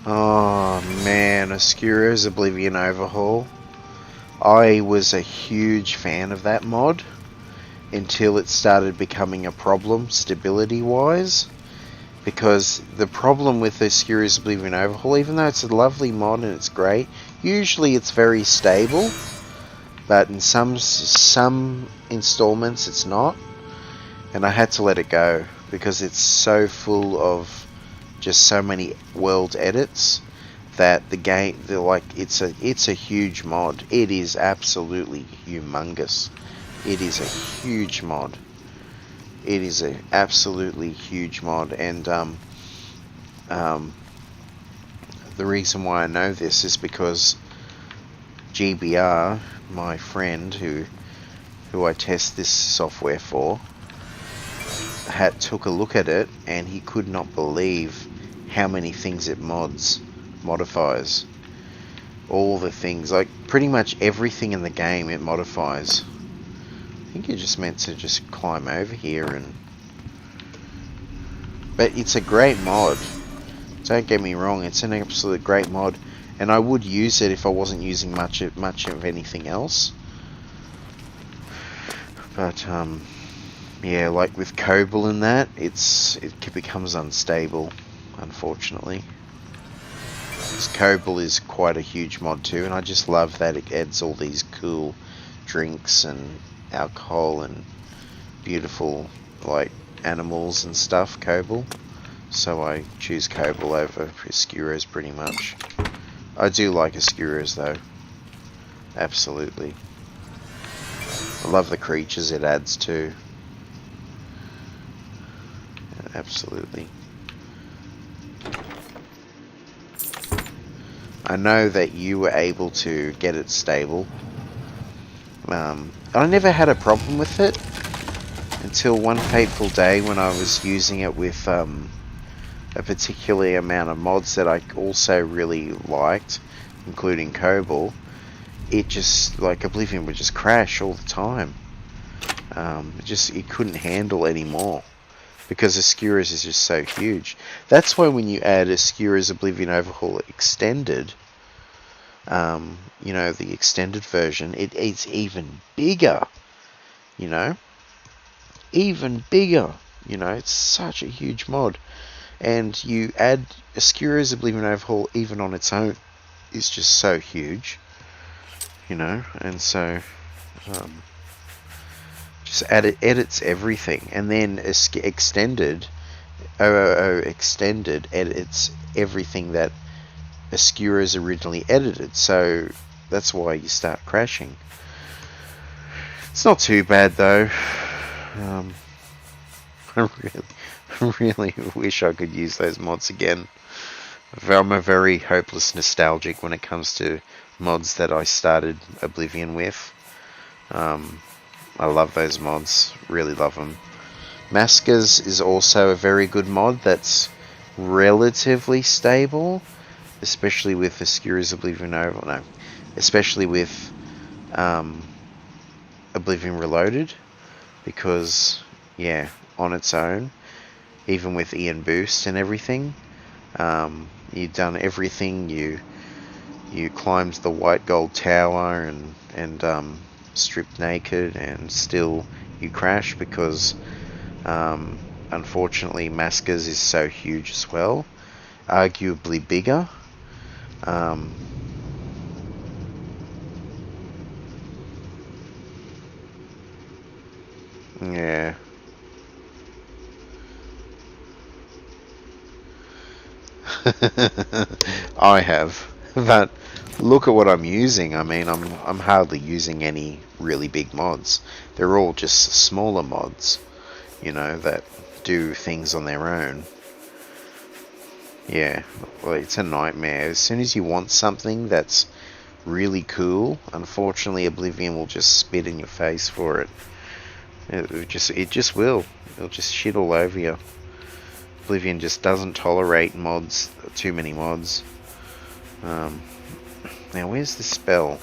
Oh man, Oscuro's Oblivion Overhaul. I was a huge fan of that mod until it started becoming a problem stability wise, because the problem with Oscuro's Oblivion Overhaul, even though it's a lovely mod and it's great, usually it's very stable, but in some installments it's not, and I had to let it go because it's so full of just so many world edits that the game, it's a huge mod. It is absolutely humongous. It is a huge mod. It is a absolutely huge mod, and the reason why I know this is because GBR, my friend who I test this software for, took a look at it, and he could not believe how many things it modifies. All the things, like pretty much everything in the game it modifies. I think you're just meant to just climb over here but it's a great mod. Don't get me wrong, it's an absolute great mod, and I would use it if I wasn't using much of anything else. But yeah, like with Cobble and that, it becomes unstable, unfortunately. Because Cobble is quite a huge mod too, and I just love that it adds all these cool drinks and alcohol and beautiful like animals and stuff, Cobble. So I choose Cobble over Oscuro's pretty much. I do like Oscuro's though. Absolutely. I love the creatures it adds too. absolutely. I know that you were able to get it stable. I never had a problem with it until one fateful day when I was using it with a particular amount of mods that I also really liked, including Cobalt. It just, like, Oblivion would just crash all the time. It couldn't handle anymore because Oscura's is just so huge. That's why when you add Oscura's Oblivion Overhaul Extended, you know, the extended version, it's even bigger, you know, even bigger, you know, it's such a huge mod. And you add Oscura's Oblivion Overhaul even on its own is just so huge, you know, and so just edits everything, and then extended extended edits everything that Oscura's originally edited, so that's why you start crashing. It's not too bad though. I really wish I could use those mods again. I'm a very hopeless nostalgic when it comes to mods that I started Oblivion with. I love those mods, really love them. Maskas is also a very good mod that's relatively stable, especially with Oscura's Oblivion especially with Oblivion Reloaded, because yeah, on its own, even with Ian Boost and everything, you've done everything. You climbed the white gold tower and stripped naked, and still you crash because unfortunately Maskas is so huge as well, arguably bigger. Yeah. I have, but look at what I'm using. I mean, I'm hardly using any really big mods. They're all just smaller mods, you know, that do things on their own. Yeah, well, it's a nightmare. As soon as you want something that's really cool, unfortunately Oblivion will just spit in your face for it. It just will. It'll just shit all over you. Oblivion just doesn't tolerate mods, too many mods. Now, where's the spell?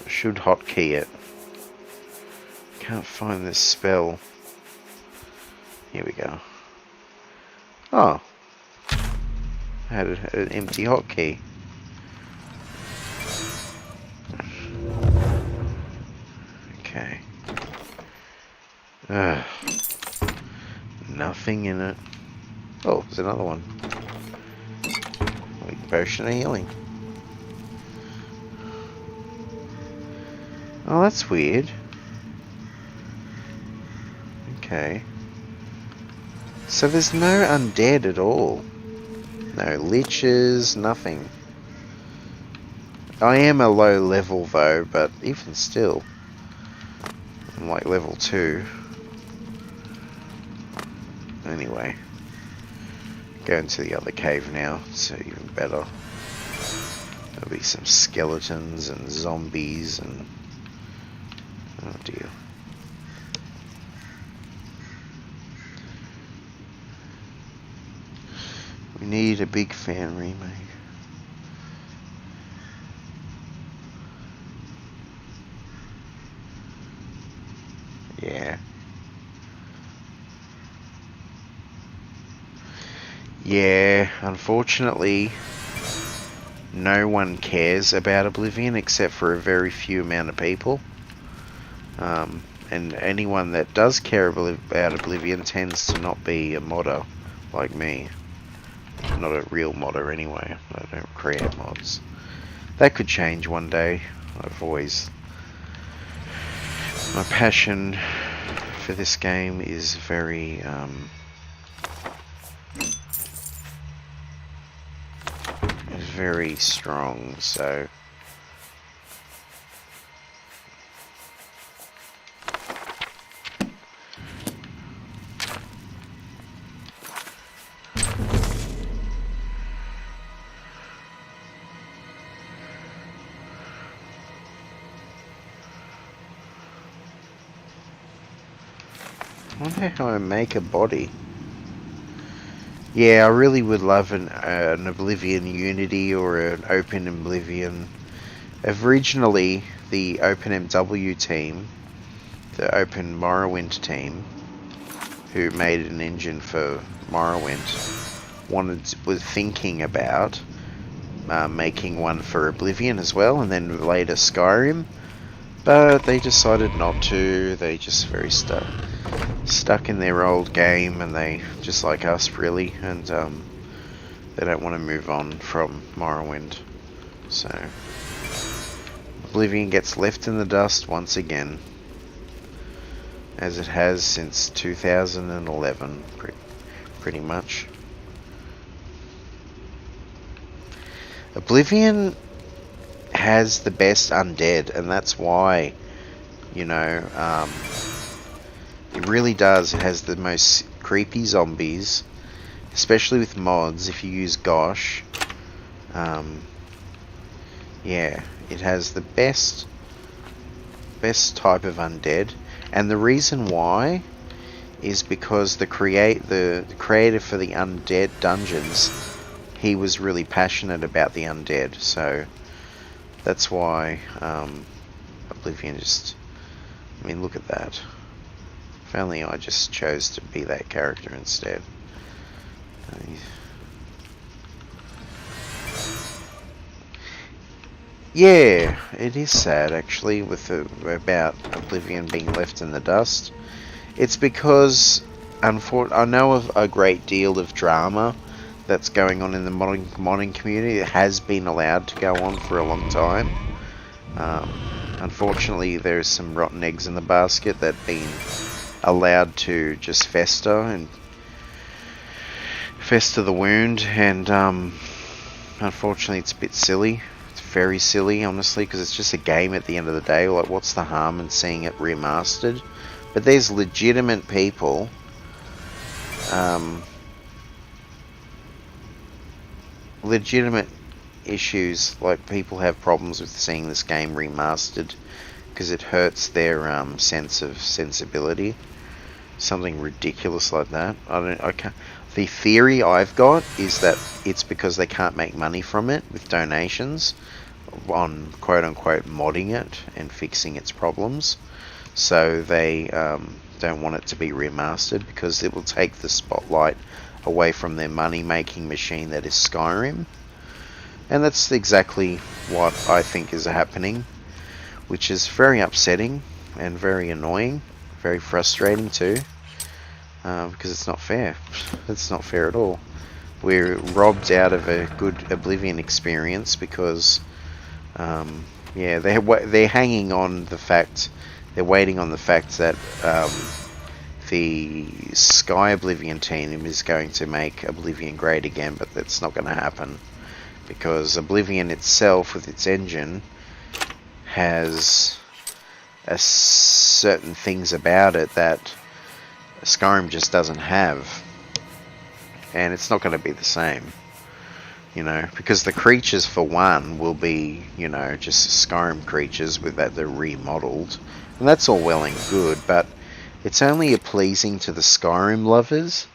I should hotkey it. Can't find this spell. Here we go. Oh. I had an empty hotkey. Okay. Nothing in it. Oh, there's another one. Potion of healing. Oh, that's weird. Okay. So there's no undead at all. No liches, nothing. I am a low level though, but even still. I'm like level 2. Anyway. Go into the other cave now, so even better. There'll be some skeletons and zombies and... oh dear. We need a big fan remake. Yeah. Yeah, unfortunately, no one cares about Oblivion except for a very few amount of people. And anyone that does care about Oblivion tends to not be a modder like me. Not a real modder anyway. I don't create mods. That could change one day. I've always... my passion for this game is very... very strong, so wonder how I make a body. Yeah, I really would love an Oblivion Unity or an Open Oblivion. Originally, the OpenMW team, the Open Morrowind team, who made an engine for Morrowind, was thinking about making one for Oblivion as well, and then later Skyrim, but they decided not to. They just very stuck in their old game, and they just like us really, and they don't want to move on from Morrowind. So Oblivion gets left in the dust once again, as it has since 2011, pretty much. Oblivion has the best undead, and that's why, you know, it really does. It has the most creepy zombies, especially with mods. If you use Gosh, yeah, it has the best type of undead, and the reason why is because the creator for the undead dungeons, he was really passionate about the undead, so that's why Oblivion just, I mean, look at that. If only I just chose to be that character instead. Yeah, it is sad actually about Oblivion being left in the dust. It's because I know of a great deal of drama that's going on in the modding community. It has been allowed to go on for a long time. Unfortunately, there's some rotten eggs in the basket that have been allowed to just fester the wound, and unfortunately it's a bit silly. It's very silly, honestly, because it's just a game at the end of the day. Like, what's the harm in seeing it remastered? But there's legitimate people legitimate issues, like people have problems with seeing this game remastered because it hurts their sense of sensibility. Something ridiculous like that. I can't. The theory I've got is that it's because they can't make money from it with donations on quote-unquote modding it and fixing its problems. So they don't want it to be remastered because it will take the spotlight away from their money-making machine that is Skyrim. And that's exactly what I think is happening, which is very upsetting and very annoying, very frustrating too, because it's not fair. It's not fair at all. We're robbed out of a good Oblivion experience because, yeah, they're hanging on the fact, they're waiting on the fact that the Sky Oblivion team is going to make Oblivion great again, but that's not going to happen because Oblivion itself, with its engine, has certain things about it that Skyrim just doesn't have, and it's not going to be the same, you know, because the creatures, for one, will be, you know, just Skyrim creatures with that they're remodeled, and that's all well and good, but it's only pleasing to the Skyrim lovers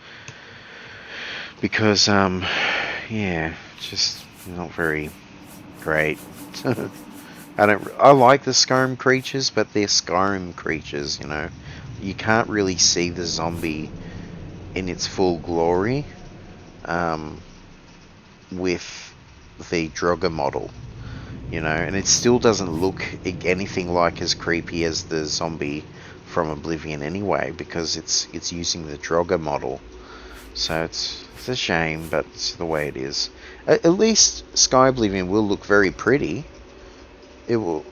because, yeah, it's just not very great. I like the Skyrim creatures, but they're Skyrim creatures, you know. You can't really see the zombie in its full glory with the Draugr model, you know, and it still doesn't look anything like as creepy as the zombie from Oblivion anyway, because it's using the Draugr model. So it's a shame, but it's the way it is. At least Sky Oblivion will look very pretty. It will,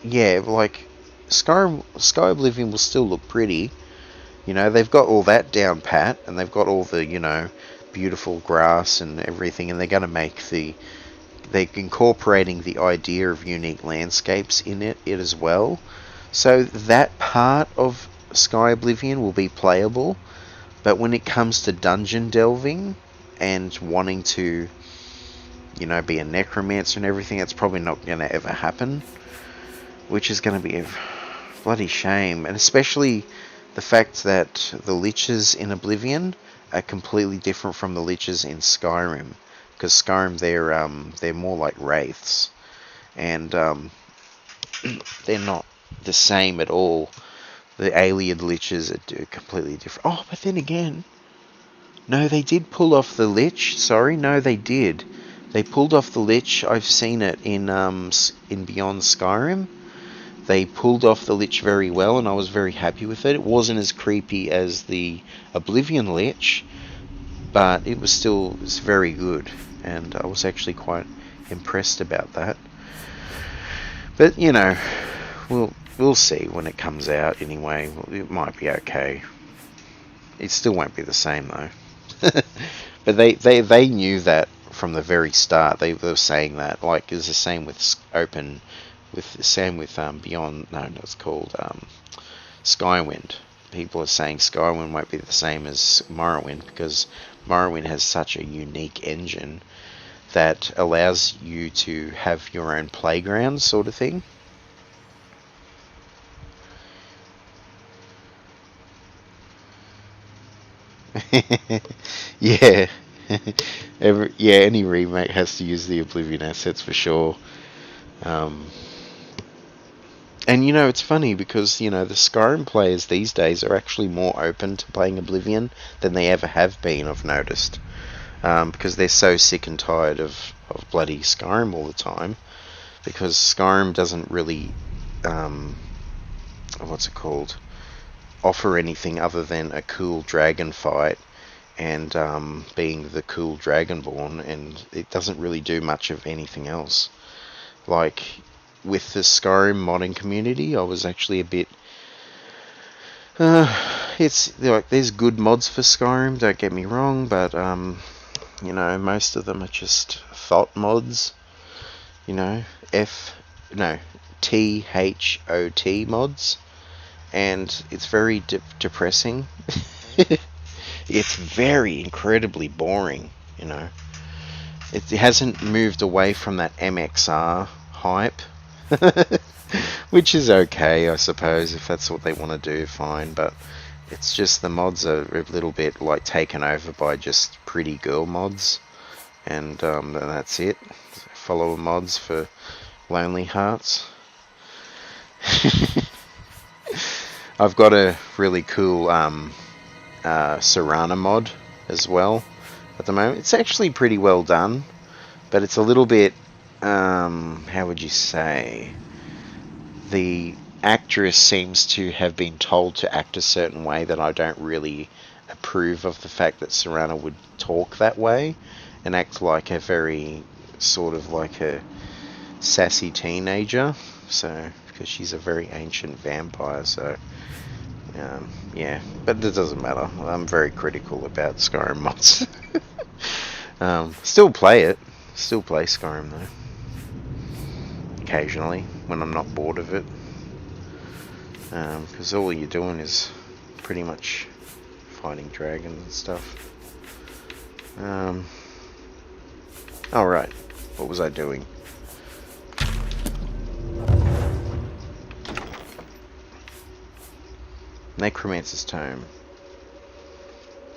yeah, like Sky Oblivion will still look pretty. You know, they've got all that down pat, and they've got all the, you know, beautiful grass and everything, and they're going to make they're incorporating the idea of unique landscapes in it as well. So that part of Sky Oblivion will be playable, but when it comes to dungeon delving and wanting to, you know, be a necromancer and everything, that's probably not going to ever happen, which is going to be a bloody shame. And especially the fact that the liches in Oblivion are completely different from the liches in Skyrim, because Skyrim they're more like wraiths, and they're not the same at all. The alien liches are completely different. Oh, but then again, no, they did pull off the lich. Sorry, no, they did. They pulled off the lich. I've seen it in Beyond Skyrim. They pulled off the lich very well, and I was very happy with it. It wasn't as creepy as the Oblivion lich, but it was very good, and I was actually quite impressed about that. But you know, we'll see when it comes out. Anyway, it might be okay. It still won't be the same though. But they knew that from the very start. They were saying that, like, it's the same with Beyond. No, it's called Skywind. People are saying Skywind won't be the same as Morrowind, because Morrowind has such a unique engine that allows you to have your own playground, sort of thing. Yeah. Any remake has to use the Oblivion assets for sure. And you know, it's funny because, you know, the Skyrim players these days are actually more open to playing Oblivion than they ever have been, I've noticed. Because they're so sick and tired of bloody Skyrim all the time. Because Skyrim doesn't really, offer anything other than a cool dragon fight and being the cool dragonborn, and it doesn't really do much of anything else. Like, with the Skyrim modding community, I was actually a bit... it's like, there's good mods for Skyrim, don't get me wrong, but you know, most of them are just thought mods. You know, THOT mods, and it's very depressing. It's very incredibly boring, you know. It hasn't moved away from that MXR hype, which is okay, I suppose, if that's what they want to do, fine, but it's just the mods are a little bit like taken over by just pretty girl mods, and that's it. Follower mods for lonely hearts. I've got a really cool Serana mod as well at the moment. It's actually pretty well done, but it's a little bit, how would you say, the actress seems to have been told to act a certain way that I don't really approve of, the fact that Serana would talk that way and act like a very sort of like a sassy teenager, so, because she's a very ancient vampire, so yeah, but it doesn't matter. I'm very critical about Skyrim mods. Still play Skyrim though, occasionally when I'm not bored of it, because all you're doing is pretty much fighting dragons and stuff. Alright, what was I doing? Necromancy's Tome.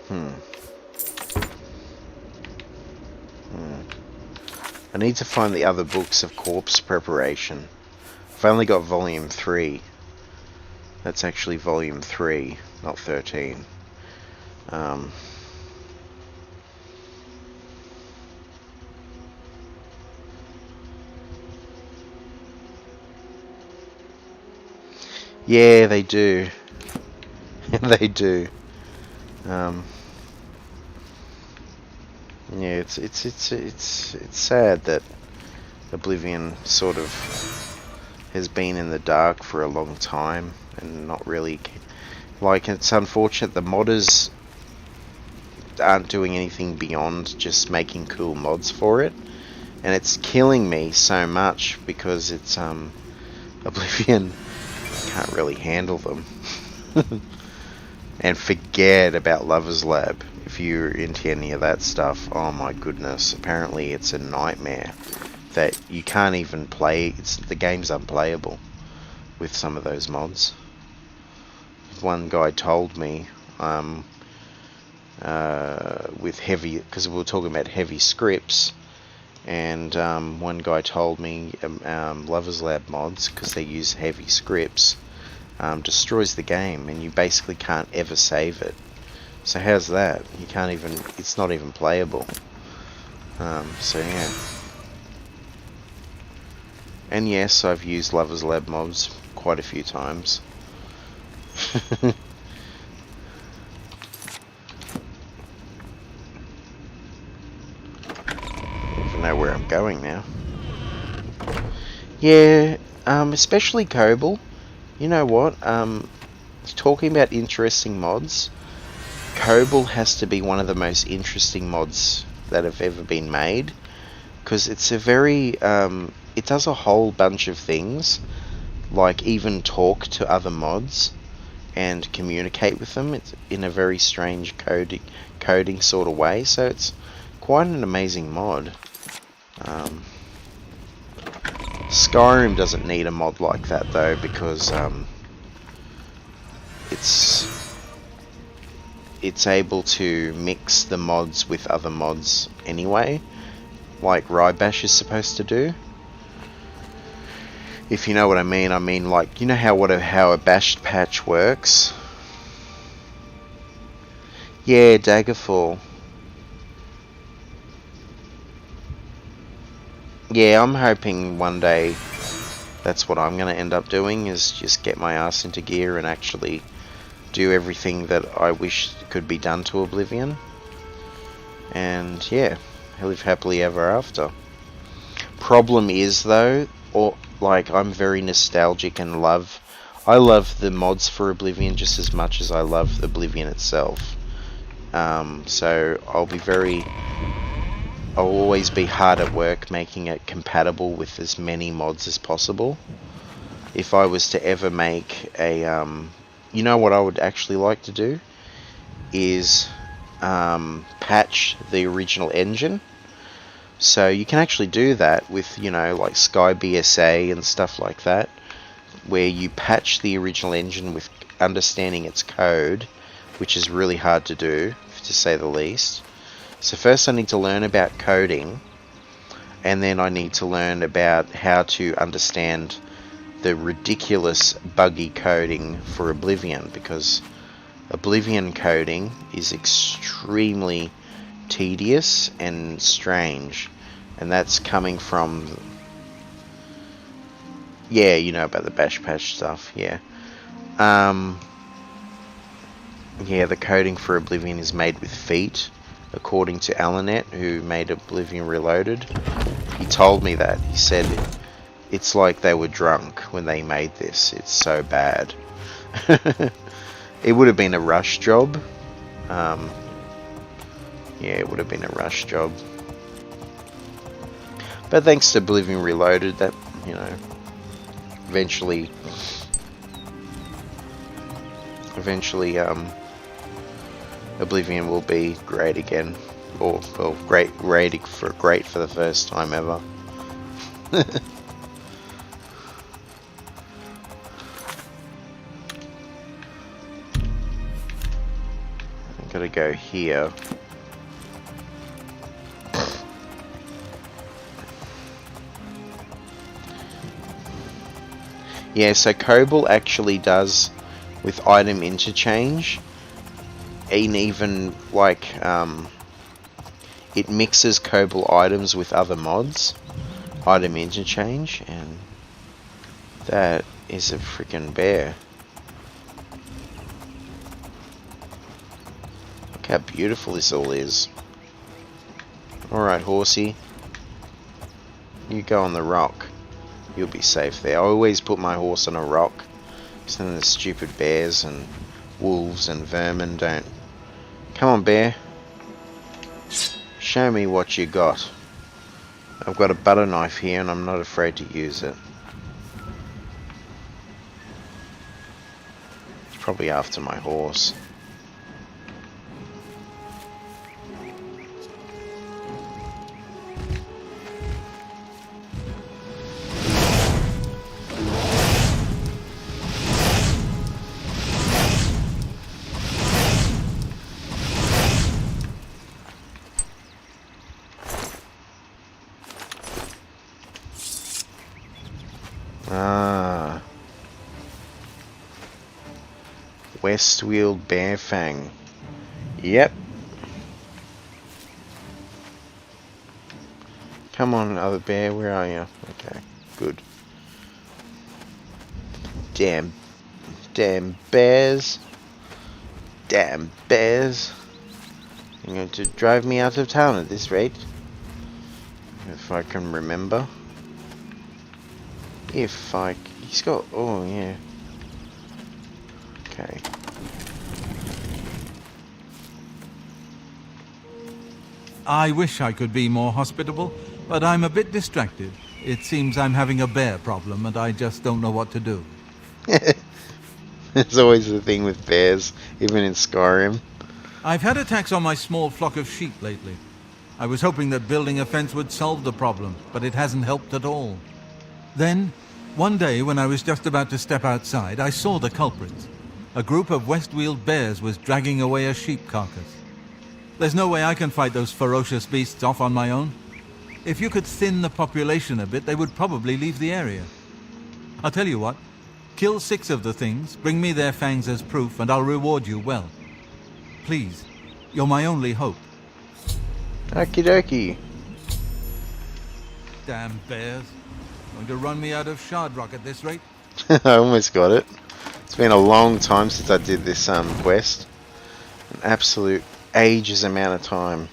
I need to find the other books of corpse preparation. I've only got volume 3. That's actually volume 3, not 13. Yeah, they do. They do. Yeah, it's sad that Oblivion sort of has been in the dark for a long time and not really, like, it's unfortunate the modders aren't doing anything beyond just making cool mods for it, and it's killing me so much because it's Oblivion can't really handle them. And forget about Lover's Lab. If you're into any of that stuff, oh my goodness, apparently it's a nightmare that you can't even play. The game's unplayable with some of those mods. one guy told me, with heavy, because we were talking about heavy scripts, and one guy told me Lovers Lab mods, because they use heavy scripts, destroys the game, and you basically can't ever save it. So how's that? You can't even, it's not even playable. So yeah. And yes, I've used Lovers Lab mods quite a few times. I don't even know where I'm going now. Yeah, especially Kobold. You know what? Talking about interesting mods, Kobold has to be one of the most interesting mods that have ever been made, because it's a very it does a whole bunch of things, like even talk to other mods and communicate with them. It's in a very strange coding sort of way, so it's quite an amazing mod. Skyrim doesn't need a mod like that though, because it's able to mix the mods with other mods anyway, like Rybash is supposed to do. If you know what I mean like, you know how a bashed patch works? Yeah, Daggerfall. Yeah, I'm hoping one day that's what I'm going to end up doing, is just get my ass into gear and actually do everything that I wish could be done to Oblivion. And yeah, live happily ever after. Problem is though, I'm very nostalgic and I love the mods for Oblivion just as much as I love Oblivion itself. So I'll always be hard at work making it compatible with as many mods as possible. If I was to ever make a, you know what I would actually like to do? Is patch the original engine. So you can actually do that with, you know, like SkyBSA and stuff like that, where you patch the original engine with understanding its code, which is really hard to do, to say the least. So first I need to learn about coding, and then I need to learn about how to understand the ridiculous buggy coding for Oblivion, because Oblivion coding is extremely tedious and strange, and that's coming from, yeah, you know about the bash patch stuff, yeah. Yeah, the coding for Oblivion is made with feet, according to Alanet, who made Oblivion Reloaded. He told me that. He said it's like they were drunk when they made this. It's so bad. It would have been a rush job. Yeah, it would have been a rush job. But thanks to Oblivion Reloaded, that, you know, eventually Oblivion will be great again, or well, great for the first time ever. I'm gonna go here. Yeah, so Kobold actually does with item interchange, and even like it mixes Kobold items with other mods, item interchange, and that is a freaking bear. Look how beautiful this all is. Alright, horsey, you go on the rock. You'll be safe there. I always put my horse on a rock, so then the stupid bears and wolves and vermin don't. Come on, bear. Show me what you got. I've got a butter knife here and I'm not afraid to use it. It's probably after my horse. Ah. Westweald Bearfang. Yep. Come on, other bear, where are you? Okay, good. Damn bears. Damn bears. You're going to drive me out of town at this rate. If I can remember. He's got, oh yeah. Okay. I wish I could be more hospitable, but I'm a bit distracted. It seems I'm having a bear problem and I just don't know what to do. It's always the thing with bears, even in Skyrim. I've had attacks on my small flock of sheep lately. I was hoping that building a fence would solve the problem, but it hasn't helped at all. Then, one day when I was just about to step outside, I saw the culprits. A group of Westweald bears was dragging away a sheep carcass. There's no way I can fight those ferocious beasts off on my own. If you could thin the population a bit, they would probably leave the area. I'll tell you what, kill 6 of the things, bring me their fangs as proof, and I'll reward you well. Please, you're my only hope. Okie dokie. Damn bears. Going to run me out of Shardrock at this rate? I almost got it. It's been a long time since I did this quest. An absolute ages amount of time.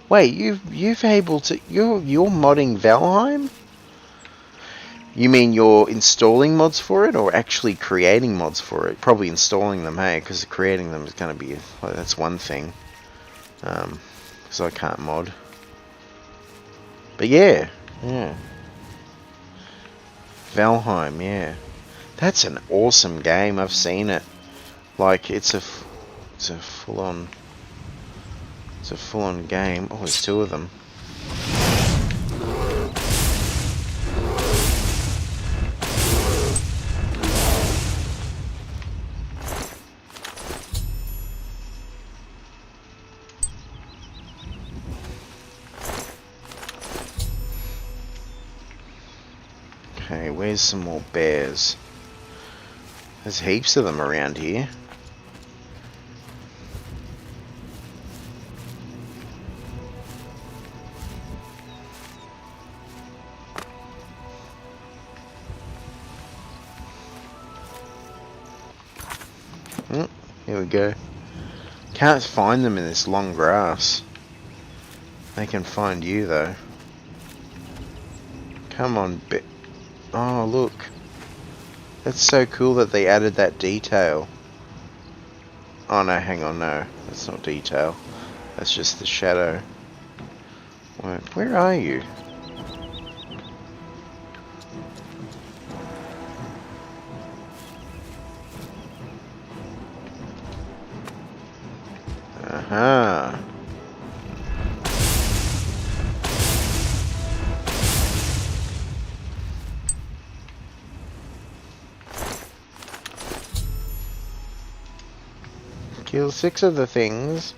Wait, you've able to you're modding Valheim? You mean you're installing mods for it, or actually creating mods for it? Probably installing them, hey, because creating them is going to be, well, that's one thing. Because I can't mod. But yeah. Valheim, yeah. That's an awesome game. I've seen it. Like it's a full-on game. Oh, there's 2 of them. Okay, where's some more bears? There's heaps of them around here. Here we go. Can't find them in this long grass. They can find you though. Come on, oh look. That's so cool that they added that detail. Oh no, hang on, no. That's not detail. That's just the shadow. Where are you? Aha. Kill 6 of the things,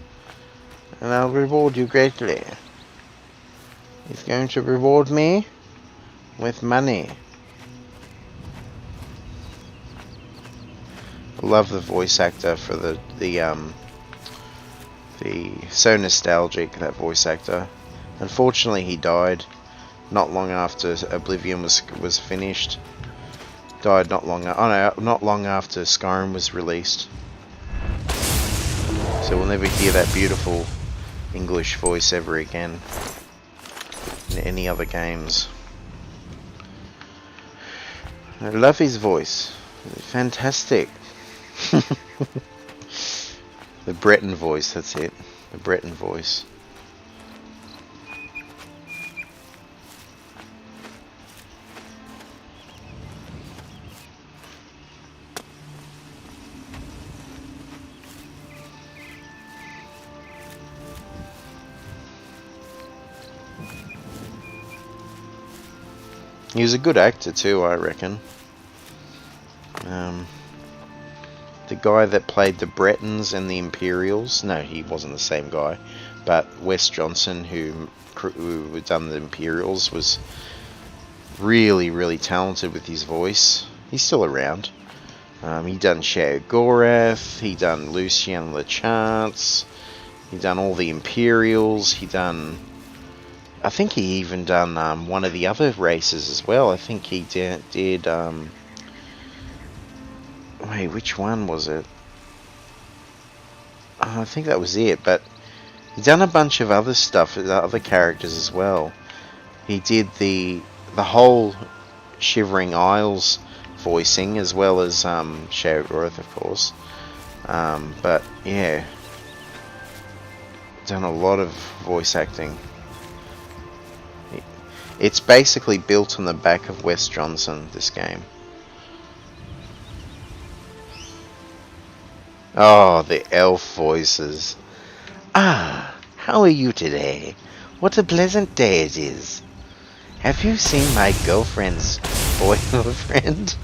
and I'll reward you greatly. He's going to reward me with money. I love the voice actor for the so nostalgic, that voice actor. Unfortunately, he died not long after Oblivion was finished. Died not long. Not long after Skyrim was released. So we'll never hear that beautiful English voice ever again in any other games. I love his voice. Fantastic. The Breton voice, that's it. The Breton voice. He was a good actor too, I reckon. The guy that played the Bretons and the Imperials, no, he wasn't the same guy, but Wes Johnson, who done the Imperials, was really, really talented with his voice. He's still around. He done Shao Gorath, he done Lucian LeChance, he done all the Imperials, he done... I think he even done one of the other races as well. I think he did wait, which one was it? I think that was it, but he done a bunch of other stuff, other characters as well. He did the whole Shivering Isles voicing, as well as Shao Gorath, of course. But yeah, done a lot of voice acting. It's basically built on the back of Wes Johnson, this game. Oh, the elf voices. Ah, how are you today? What a pleasant day it is. Have you seen my girlfriend's boyfriend?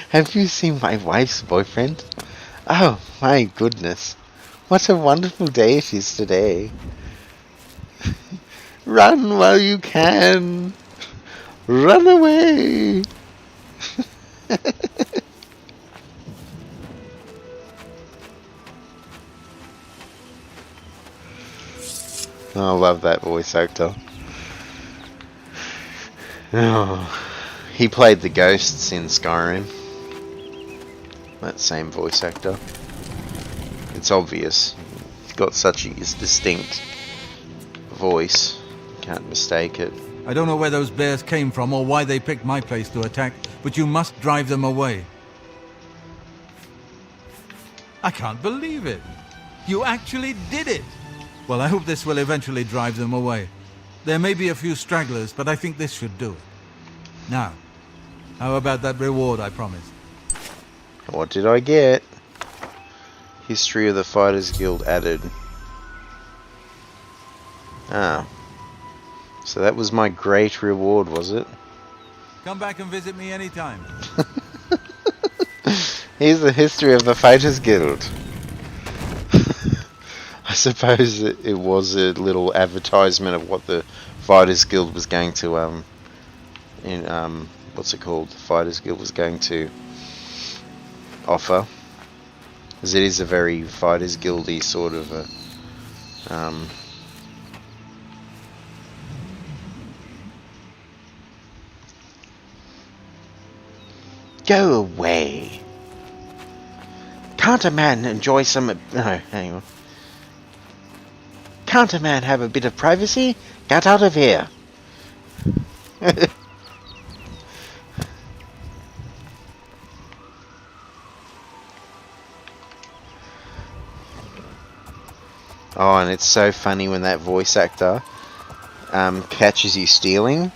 Have you seen my wife's boyfriend? Oh, my goodness. What a wonderful day it is today. Run while you can. Run away. I love that voice actor. Oh, he played the ghosts in Skyrim. That same voice actor. It's obvious. He's got such a distinct voice. Can't mistake it. I don't know where those bears came from or why they picked my place to attack, but you must drive them away. I can't believe it. You actually did it. Well, I hope this will eventually drive them away. There may be a few stragglers, but I think this should do it. Now, how about that reward I promised? What did I get? History of the Fighters Guild added. Ah. So that was my great reward, was it? Come back and visit me anytime. Here's the history of the Fighters Guild. I suppose it was a little advertisement of what the Fighters Guild was going to what's it called? The Fighters Guild was going to offer, as it is a very Fighters Guildy sort of a Go away. Can't a man enjoy some... No, hang on. Can't a man have a bit of privacy? Get out of here. Oh, and it's so funny when that voice actor catches you stealing.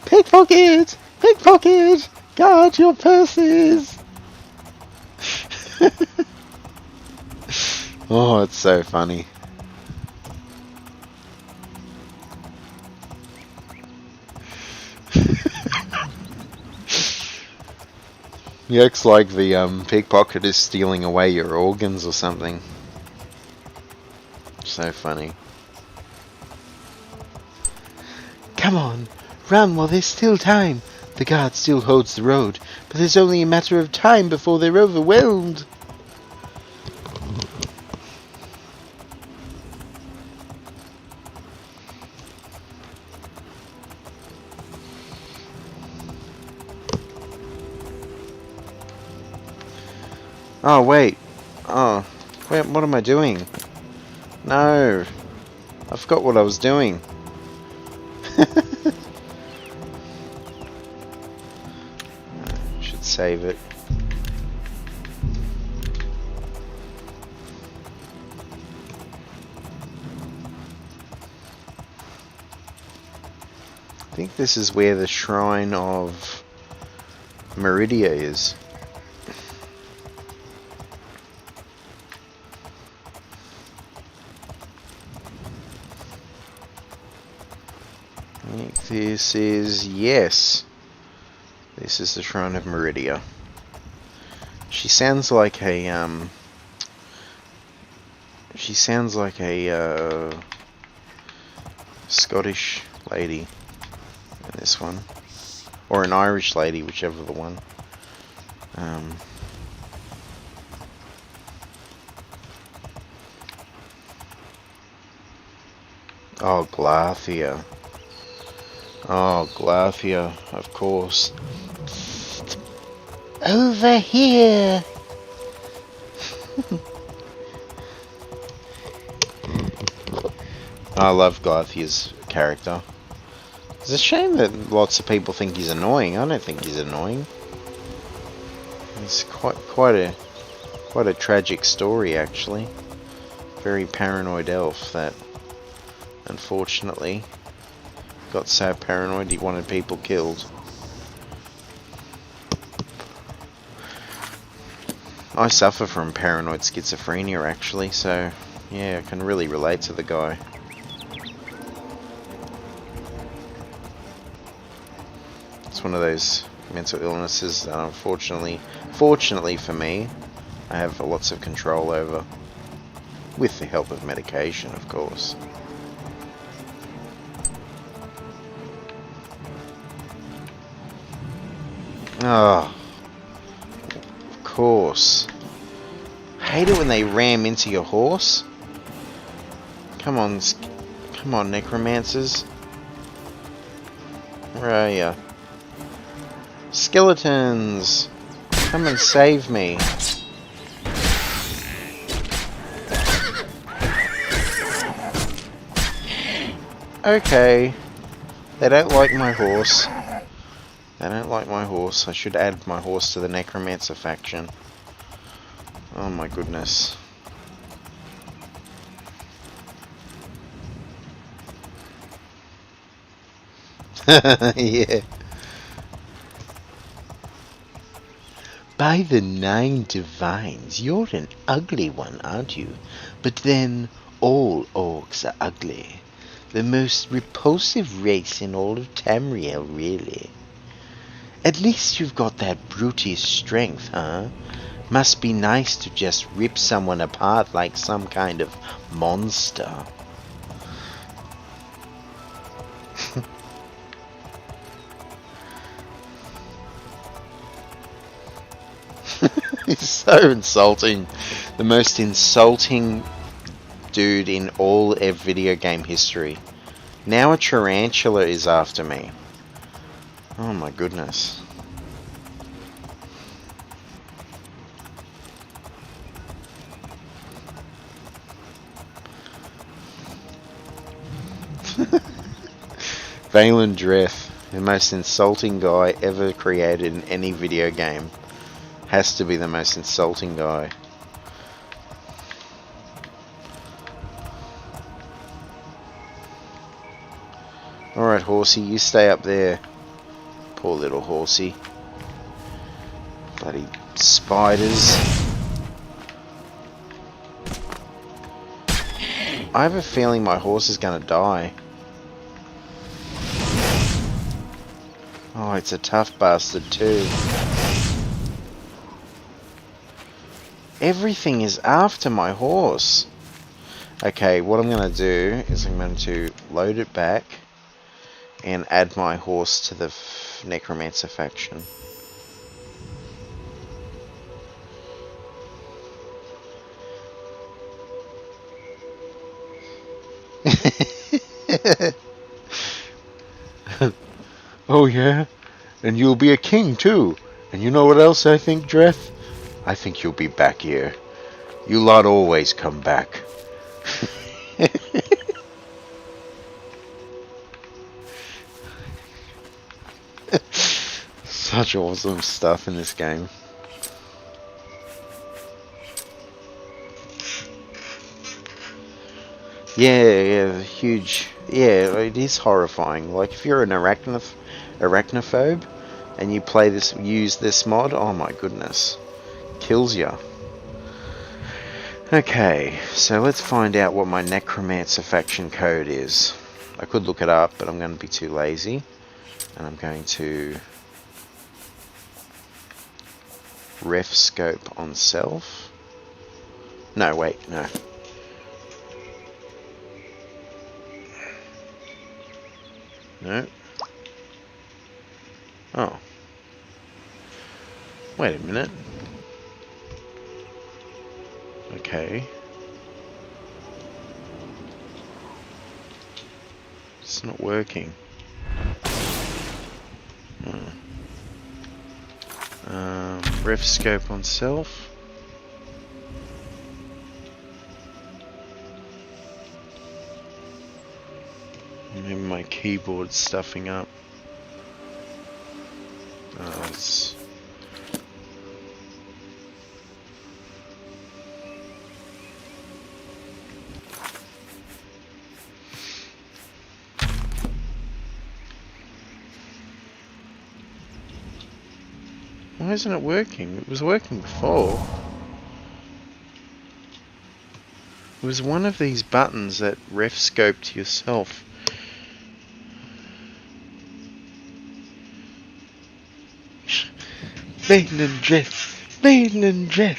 Pickpocket! Pickpocket! Guard your purses! Oh, it's so funny. He acts like the pickpocket is stealing away your organs or something. So funny. Come on, run while there's still time. The guard still holds the road, but there's only a matter of time before they're overwhelmed. Oh, wait. Oh, wait, what am I doing? No. I forgot what I was doing. Should save it. I think this is where the Shrine of Meridia is. think this is, yes. This is the Shrine of Meridia. She sounds like a, Scottish lady in this one. Or an Irish lady, whichever the one. Oh, Glathia. Oh, Glathia, of course. Over here! I love Glathia's character. It's a shame that lots of people think he's annoying. I don't think he's annoying. It's quite a tragic story, actually. Very paranoid elf that, unfortunately, got so paranoid he wanted people killed. I suffer from paranoid schizophrenia, actually, so yeah, I can really relate to the guy. It's one of those mental illnesses that fortunately for me, I have lots of control over. With the help of medication, of course. Oh, of course. Hate it when they ram into your horse. Come on, necromancers. Where are ya? Skeletons! Come and save me. Okay. They don't like my horse. They don't like my horse. I should add my horse to the Necromancer faction. Oh my goodness. Yeah. By the 9 divines, you're an ugly one, aren't you? But then, all orcs are ugly. The most repulsive race in all of Tamriel, really. At least you've got that brutish strength, huh? Must be nice to just rip someone apart like some kind of monster. He's so insulting. The most insulting dude in all of video game history. Now a tarantula is after me. Oh my goodness. Valen Dreth, the most insulting guy ever created in any video game. Has to be the most insulting guy. Alright, horsey, you stay up there. Poor little horsey. Bloody spiders. I have a feeling my horse is gonna die. Oh, it's a tough bastard too. Everything is after my horse. Okay, what I'm going to do is I'm going to load it back and add my horse to the Necromancer faction. Oh yeah? And you'll be a king too. And you know what else I think, Dreth? I think you'll be back here. You lot always come back. Such awesome stuff in this game. Yeah, huge. Yeah, it is horrifying. Like if you're an arachnophobe and you play this, use this mod, oh my goodness. Kills ya. Okay, so let's find out what my Necromancer faction code is. I could look it up, but I'm going to be too lazy. And I'm going to ref scope on self. No, wait, no. No. Oh. Wait a minute. Okay. It's not working. Ref scope on self. Maybe my keyboard's stuffing up. It's... Why isn't it working? It was working before. It was one of these buttons that ref scoped yourself. Maitland dress! Maitland dress!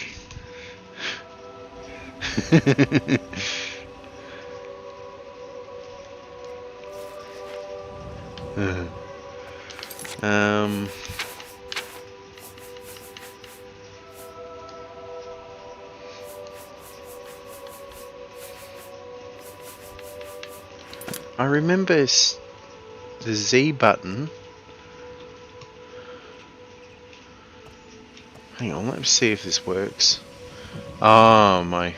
I remember the Z button. Hang on, let's see if this works. Oh, my...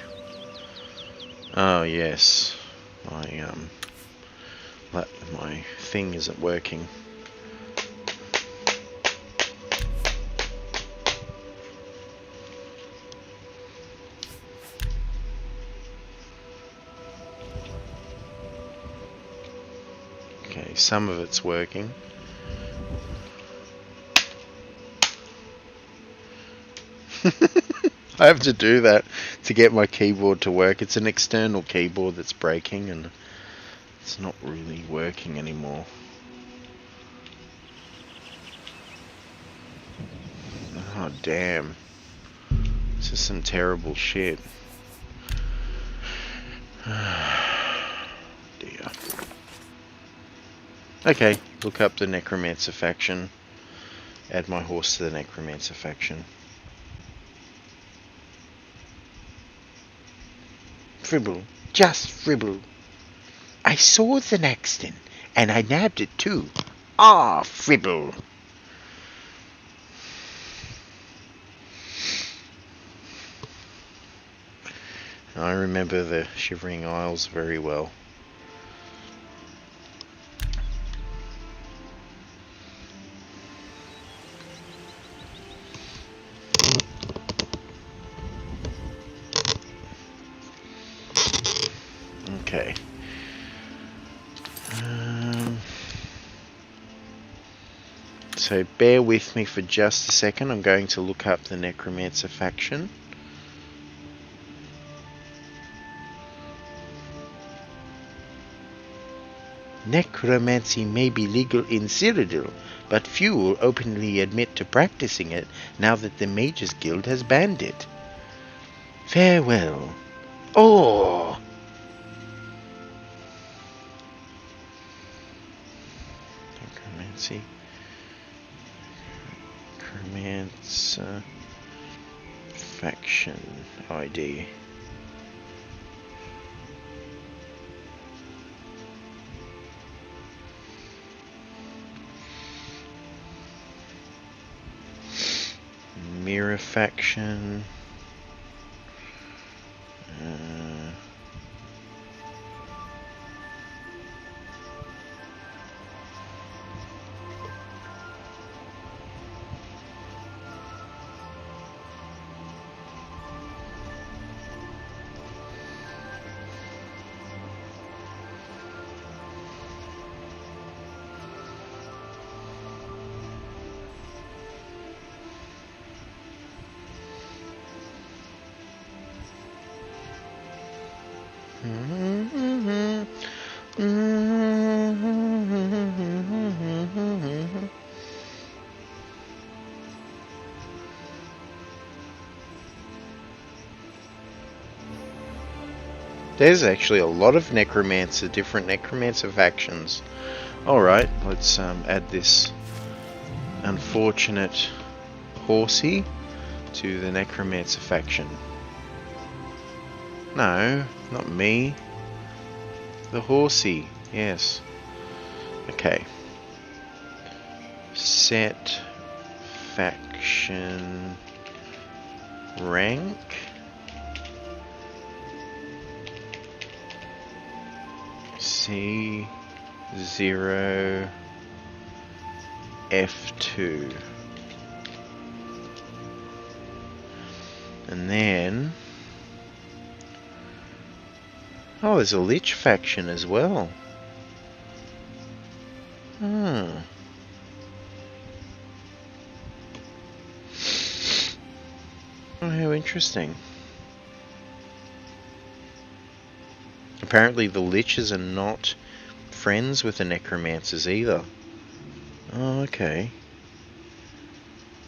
Oh, yes. My thing isn't working. Okay, some of it's working. I have to do that to get my keyboard to work. It's an external keyboard that's breaking and it's not really working anymore. Oh damn. This is some terrible shit. Dear. Okay, look up the Necromancer faction. Add my horse to the Necromancer faction. Fribble, just Fribble. I saw the Naxton, and I nabbed it too. Ah, Fribble. I remember the Shivering Isles very well. Okay. So bear with me for just a second. I'm going to look up the Necromancer faction. Necromancy may be legal in Cyrodiil, but few will openly admit to practicing it now that the Mages Guild has banned it. Farewell. Oh! Necromancy. Necromancer faction ID. Mirror faction. There's actually a lot of different necromancer factions. Alright, let's add this unfortunate horsey to the necromancer faction. No, not me. The horsey, yes. Okay. Set faction rank. C0 F2. And then oh, there's a Lich faction as well. Oh, how interesting. Apparently the Liches are not friends with the Necromancers either. Oh, okay.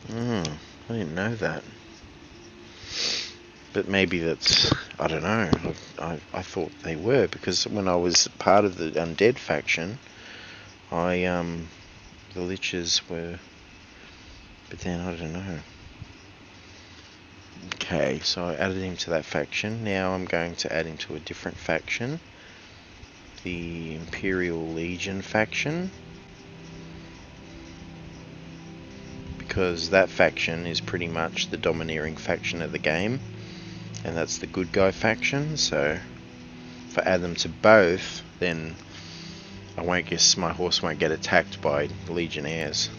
I didn't know that. But maybe that's, I don't know, I thought they were, because when I was part of the Undead faction, the Liches were, but then I don't know. Okay, so I added him to that faction. Now I'm going to add him to a different faction, the Imperial Legion faction, because that faction is pretty much the domineering faction of the game, and that's the good guy faction. So if I add them to both, then my horse won't get attacked by legionnaires.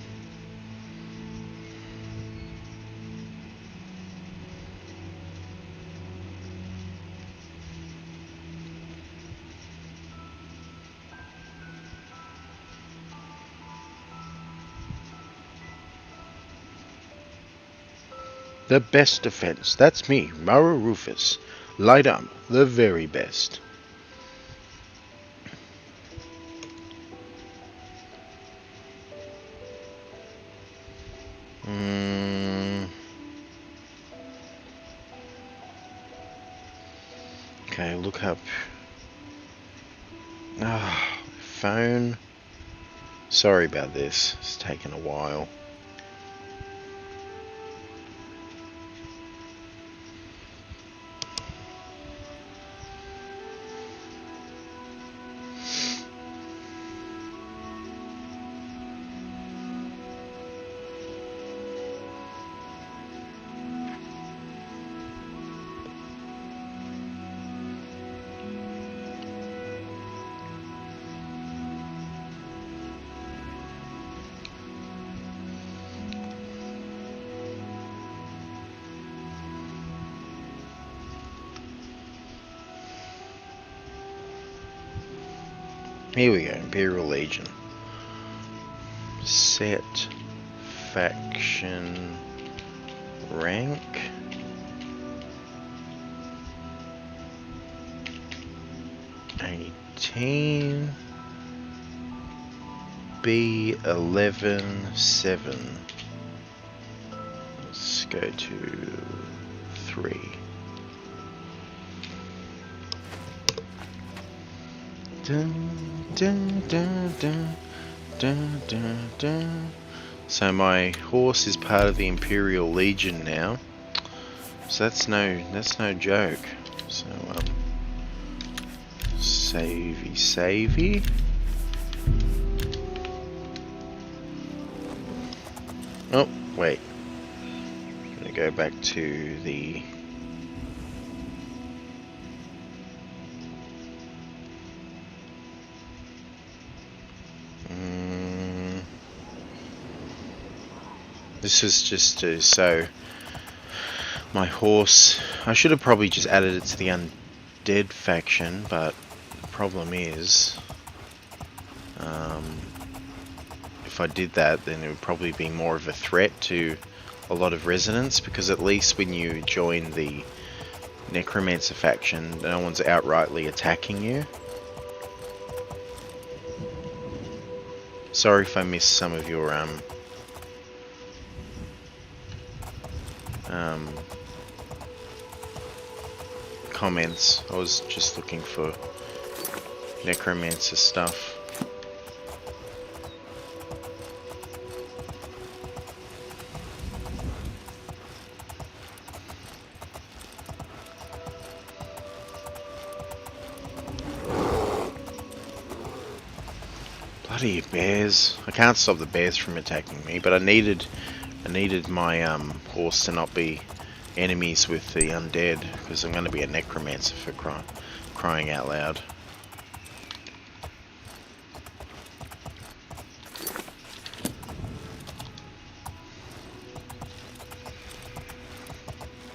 The best defense. That's me, Mara Rufus. Lichdom, the very best. Okay, look up. Phone. Sorry about this. It's taken a while. Here we go, Imperial Legion. Set faction rank. B11-7. Let's go to 3. Dun, dun, dun, dun, dun, dun, dun. So my horse is part of the Imperial Legion now. So that's no joke. So savey. Oh, wait. I'm gonna go back to the this is just to, so my horse, I should have probably just added it to the Undead faction, but the problem is if I did that, then it would probably be more of a threat to a lot of residents, because at least when you join the Necromancer faction, no one's outrightly attacking you. Sorry if I missed some of your comments. I was just looking for Necromancer stuff. Bloody bears. I can't stop the bears from attacking me, but I needed my horse to not be enemies with the undead, because I'm going to be a necromancer for crying out loud.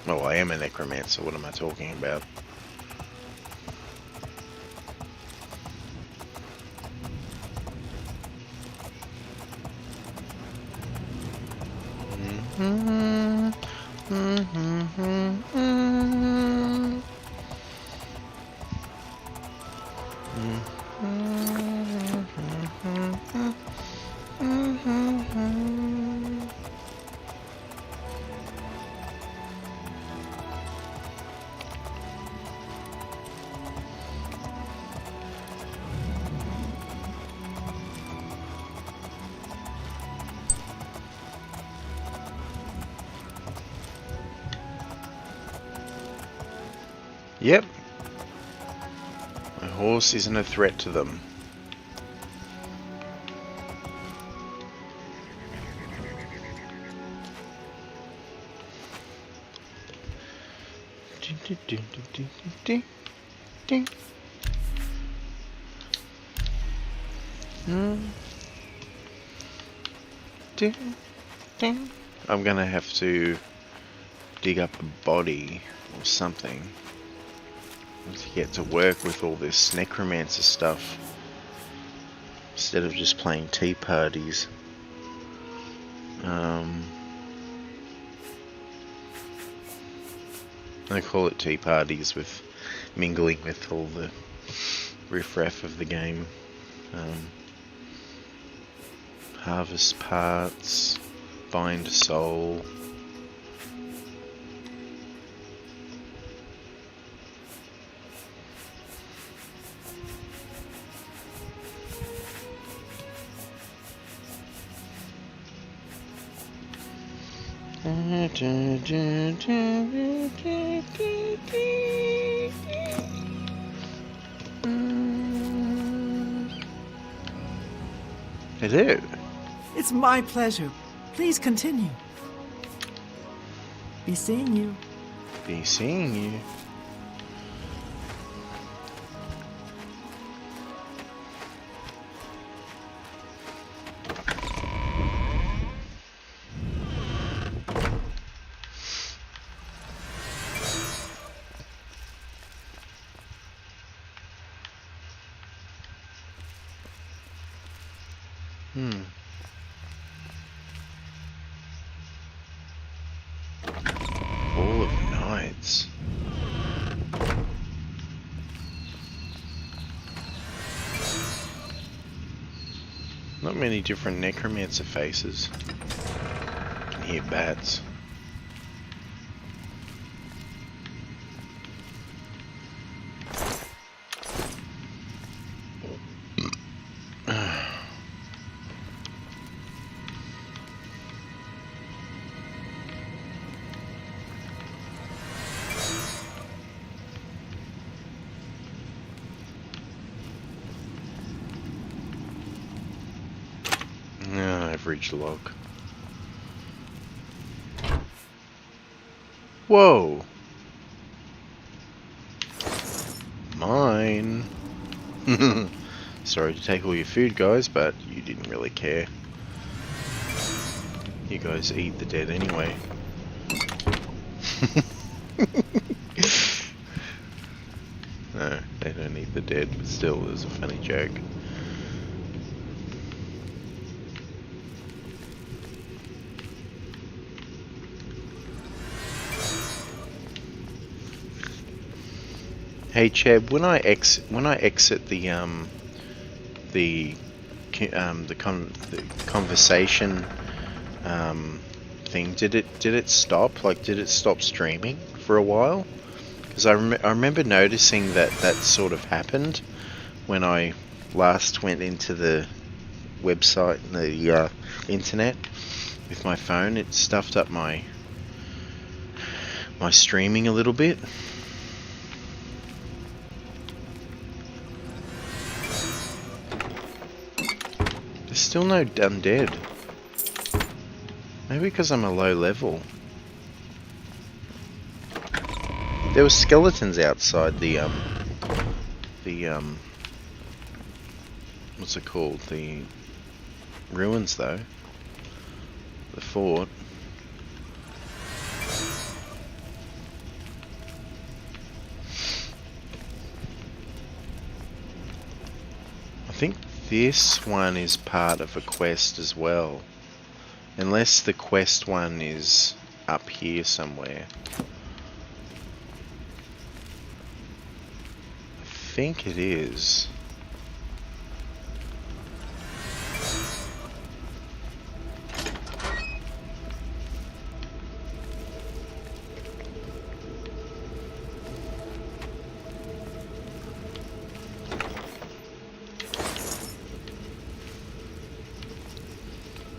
Well, I am a necromancer, what am I talking about? Yep. My horse isn't a threat to them. I'm gonna have to dig up a body or something to get to work with all this necromancer stuff instead of just playing tea parties. I call it tea parties with mingling with all the riffraff of the game. Harvest parts, bind soul. Hello. It's my pleasure. Please continue. Be seeing you. Be seeing you. All of Knights. Not many different necromancer faces. I can hear bats. Average log. Whoa! Mine! Sorry to take all your food, guys, but you didn't really care. You guys eat the dead anyway. No, they don't eat the dead, but still, it was a funny joke. Hey Cheb, when I exit the conversation thing, did it stop? Like, did it stop streaming for a while? Because I remember noticing that sort of happened when I last went into the website, the internet, with my phone. It stuffed up my streaming a little bit. There's still no undead. Maybe because I'm a low level. There were skeletons outside the what's it called? The ruins, though. The fort. I think this one is part of a quest as well. Unless the quest one is up here somewhere. I think it is.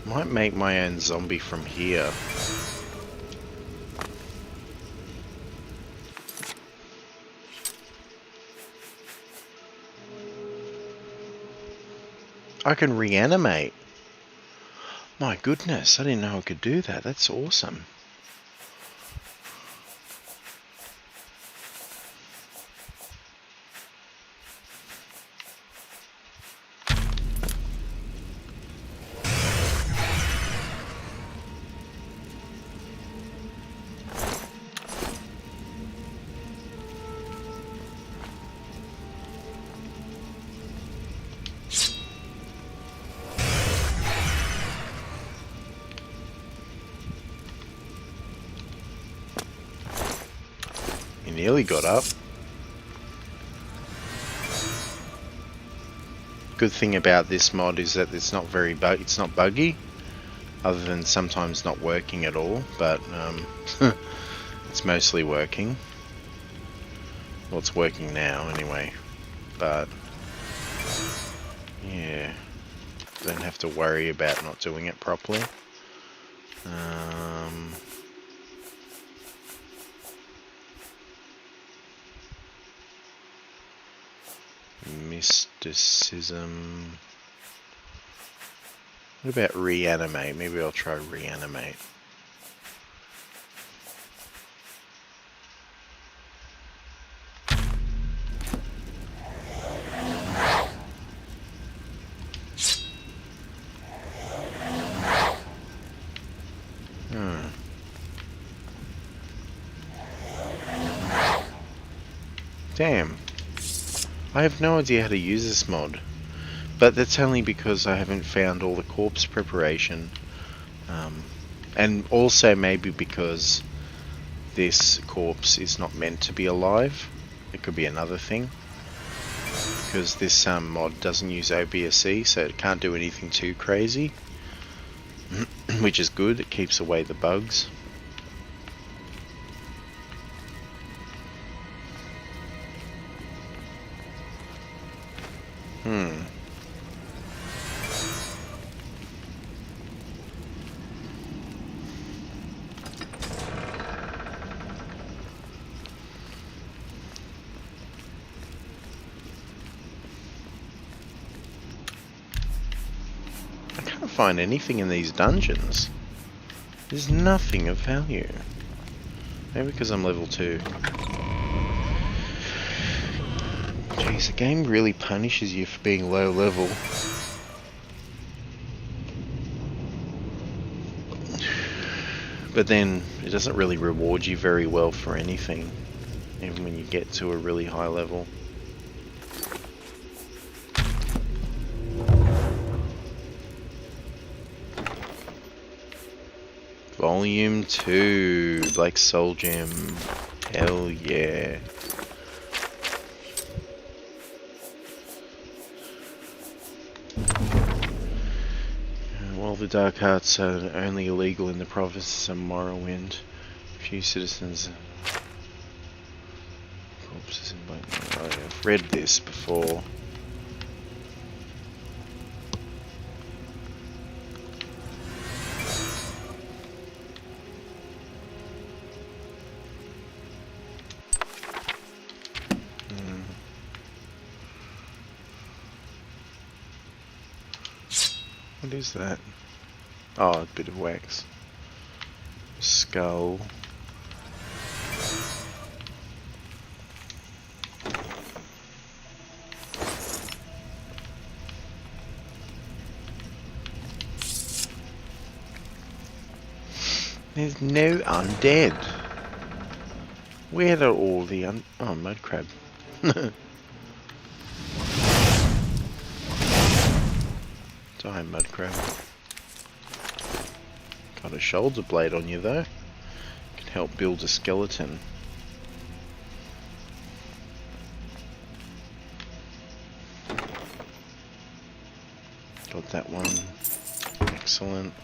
Might make my own zombie from here. I can reanimate. My goodness, I didn't know I could do that. That's awesome. Nearly got up. Good thing about this mod is that it's not very it's not buggy, other than sometimes not working at all, but it's mostly working. Well, it's working now anyway, but yeah, don't have to worry about not doing it properly. Mysticism. What about reanimate? Maybe I'll try reanimate. Damn. I have no idea how to use this mod, but that's only because I haven't found all the corpse preparation, and also maybe because this corpse is not meant to be alive. It could be another thing, because this mod doesn't use OBSE, so it can't do anything too crazy, which is good. It keeps away the bugs. Find anything in these dungeons. There's nothing of value. Maybe because I'm level 2. Jeez, the game really punishes you for being low level. But then it doesn't really reward you very well for anything, even when you get to a really high level. Volume 2, Black Soul Gem. Hell yeah. While the Dark Arts are only illegal in the provinces of Morrowind, few citizens read this before. What is that? Oh, a bit of wax. Skull. There's no undead. Where are all the oh, mud crab. Die, mud crab. Got a shoulder blade on you though. Can help build a skeleton. Got that one. Excellent.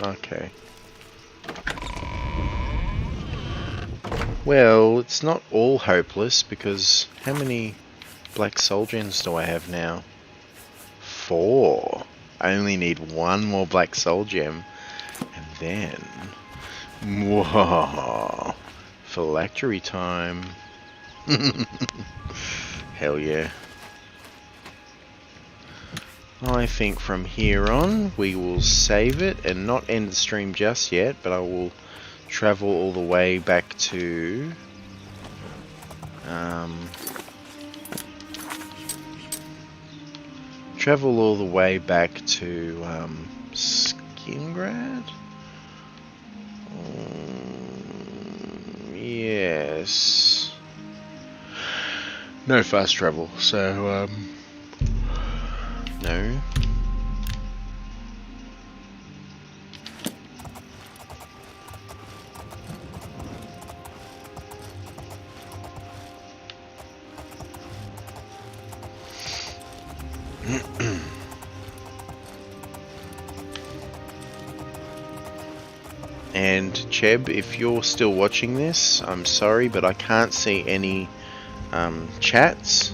Okay. Well, it's not all hopeless because how many black soul gems do I have now? 4. I only need 1 more black soul gem and then whoa, phylactery time. Hell yeah. I think from here on we will save it and not end the stream just yet, but I will travel all the way back to Skingrad? Yes. No fast travel, so no. And Cheb, if you're still watching this, I'm sorry, but I can't see any chats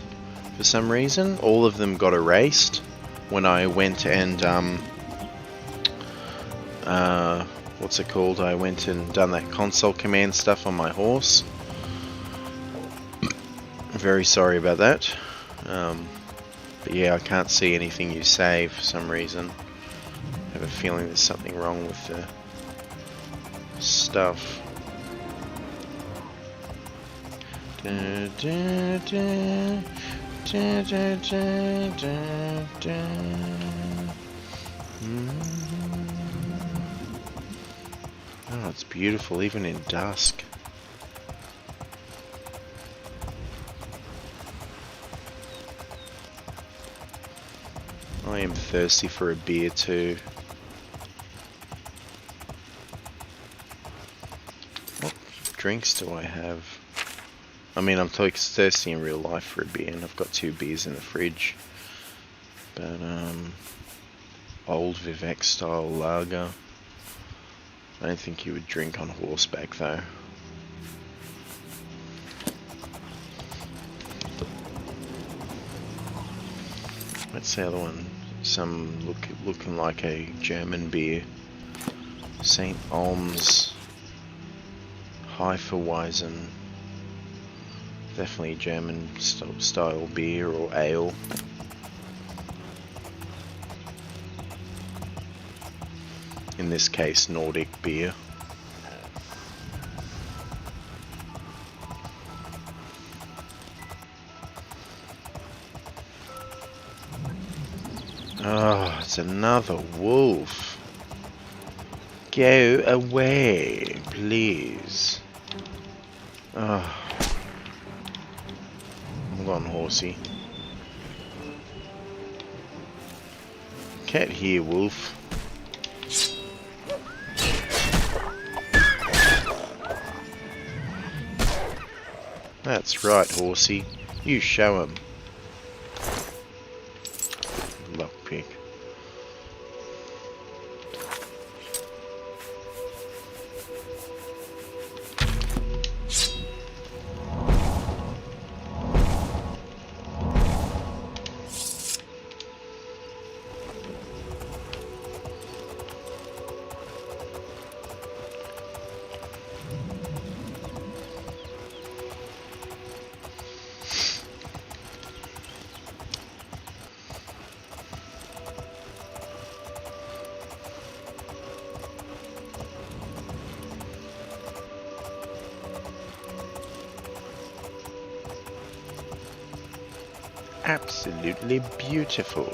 for some reason. All of them got erased when I went and what's it called? I went and done that console command stuff on my horse. Very sorry about that. But yeah, I can't see anything you save for some reason. I have a feeling there's something wrong with the stuff. Oh, it's beautiful even in dusk. I am thirsty for a beer too. What drinks do I have? I mean, I'm thirsty in real life for a beer, and I've got 2 beers in the fridge. But, old Vivek style lager. I don't think you would drink on horseback, though. What's the other one? Some looking like a German beer. St. Alm's Hefeweizen. Definitely German style beer or ale. In this case, Nordic beer. Oh, it's another wolf. Go away, please. Oh. I'm Move on, horsey. Cat here, wolf. That's right, horsey. You show him. Lockpick. Absolutely beautiful.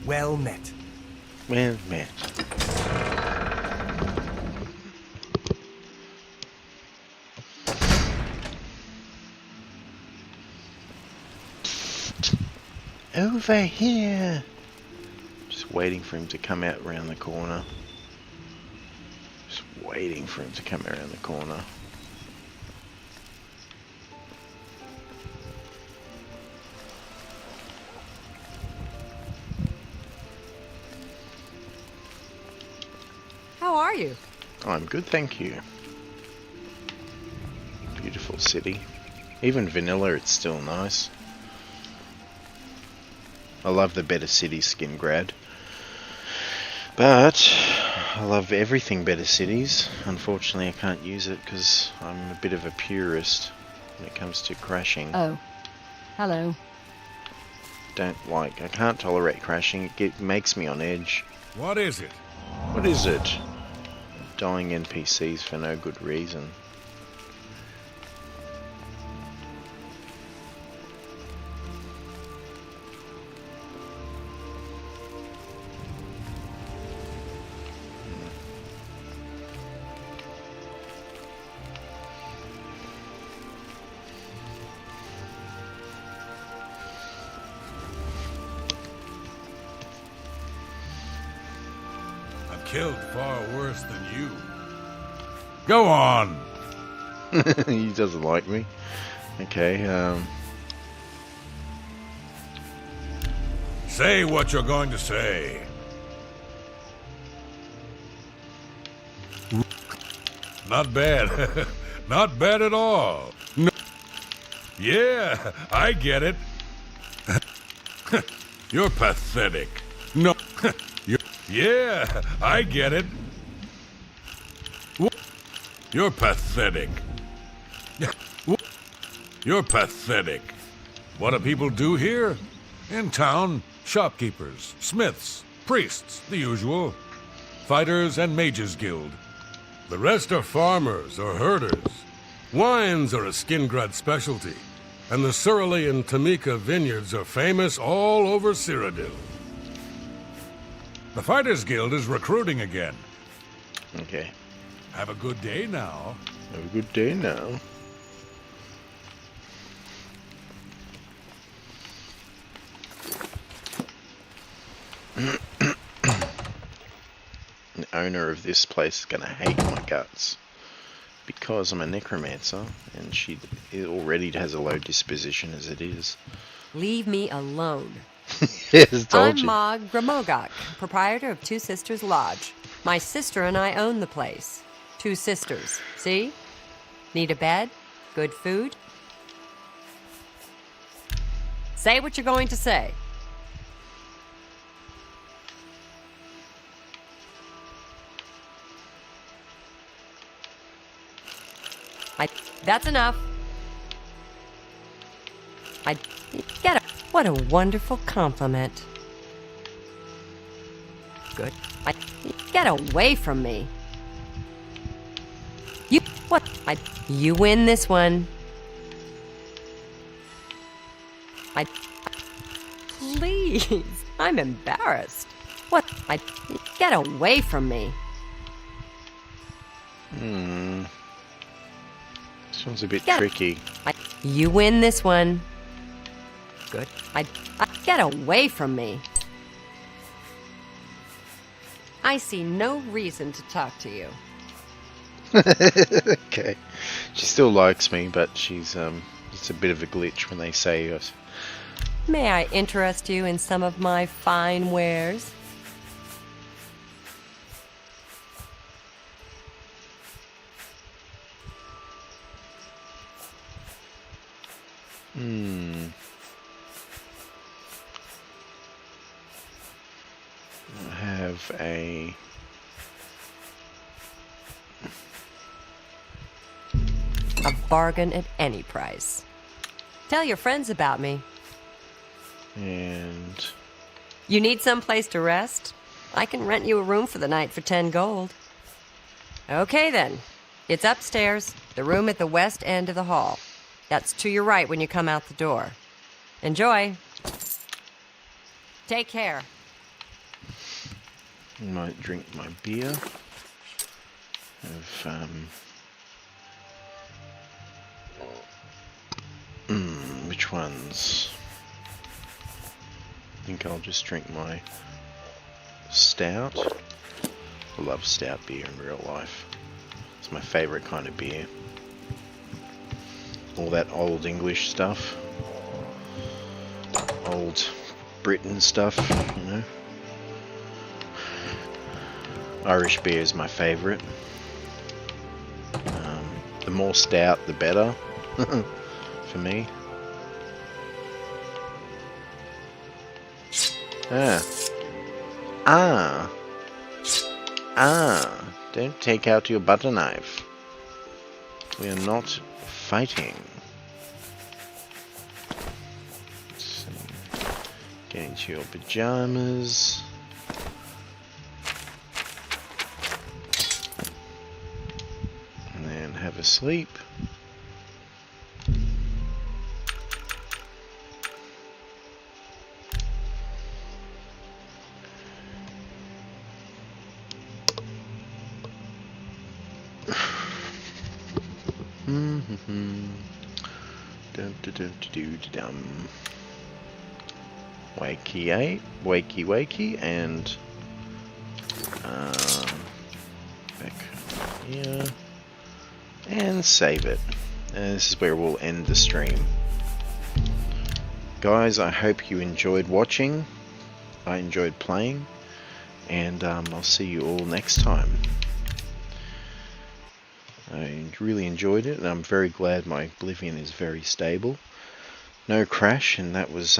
Well met. Well met. Over here. Just waiting for him to come out around the corner. Just waiting for him to come around the corner. How are you? I'm good, thank you. Beautiful city. Even vanilla, it's still nice. I love the Better City skin grad. But I love everything Better Cities. Unfortunately, I can't use it because I'm a bit of a purist when it comes to crashing. Oh. Hello. I can't tolerate crashing. It makes me on edge. What is it? What is it? Dying NPCs for no good reason. Killed far worse than you. Go on! He doesn't like me. Okay, Say what you're going to say. Not bad. Not bad at all. No. Yeah, I get it. You're pathetic. No. Yeah, I get it. You're pathetic. You're pathetic. What do people do here? In town, shopkeepers, smiths, priests, the usual. Fighters and mages guild. The rest are farmers or herders. Wines are a Skingrad specialty, and the Surly and Tamika vineyards are famous all over Cyrodiil. The Fighters Guild is recruiting again. okay. Have a good day now. Have a good day now. The owner of this place is gonna hate my guts because I'm a necromancer and she already has a low disposition as it is. Leave me alone. Yes, told I'm you. Mog Gramogok, proprietor of Two Sisters Lodge. My sister and I own the place. Two sisters, see? Need a bed? Good food? Say what you're going to say. That's enough. What a wonderful compliment. Good. Get away from me. You win this one. Please, I'm embarrassed. Get away from me. This one's a bit tricky. You win this one. Good. Get away from me. I see no reason to talk to you. Okay. She still likes me, but she's it's a bit of a glitch when they say us. May I interest you in some of my fine wares? I have a bargain at any price. Tell your friends about me. and You need some place to rest? I can rent you a room for the night for 10 gold. Okay then. It's upstairs, the room at the west end of the hall. That's to your right when you come out the door. Enjoy. Take care. I might drink my beer. Which ones? I think I'll just drink my stout. I love stout beer in real life. It's my favourite kind of beer. All that old English stuff. Old Britain stuff, you know. Irish beer is my favourite. The more stout, the better for me. Don't take out your butter knife. We are not fighting. So, get into your pajamas. And then have a sleep. Wakey, and back here, and save it. And this is where we'll end the stream. Guys, I hope you enjoyed watching. I enjoyed playing, and I'll see you all next time. I really enjoyed it, and I'm very glad my Oblivion is very stable. No crash, and that was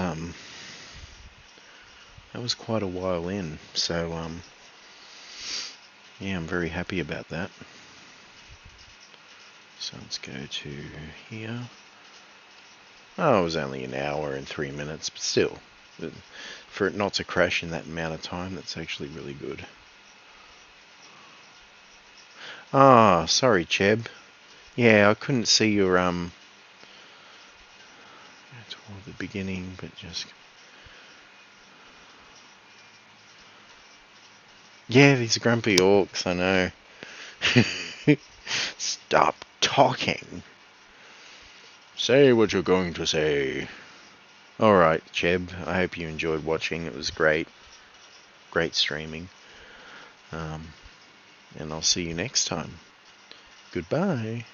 quite a while in. So yeah, I'm very happy about that. So let's go to here. Oh, it was only an hour and 3 minutes, but still, for it not to crash in that amount of time, that's actually really good. Ah, sorry, Cheb. Yeah, I couldn't see your toward the beginning, but just yeah, these grumpy orcs, I know. Stop talking. Say what you're going to say. Alright, Cheb, I hope you enjoyed watching. It was great. Great streaming. And I'll see you next time. Goodbye.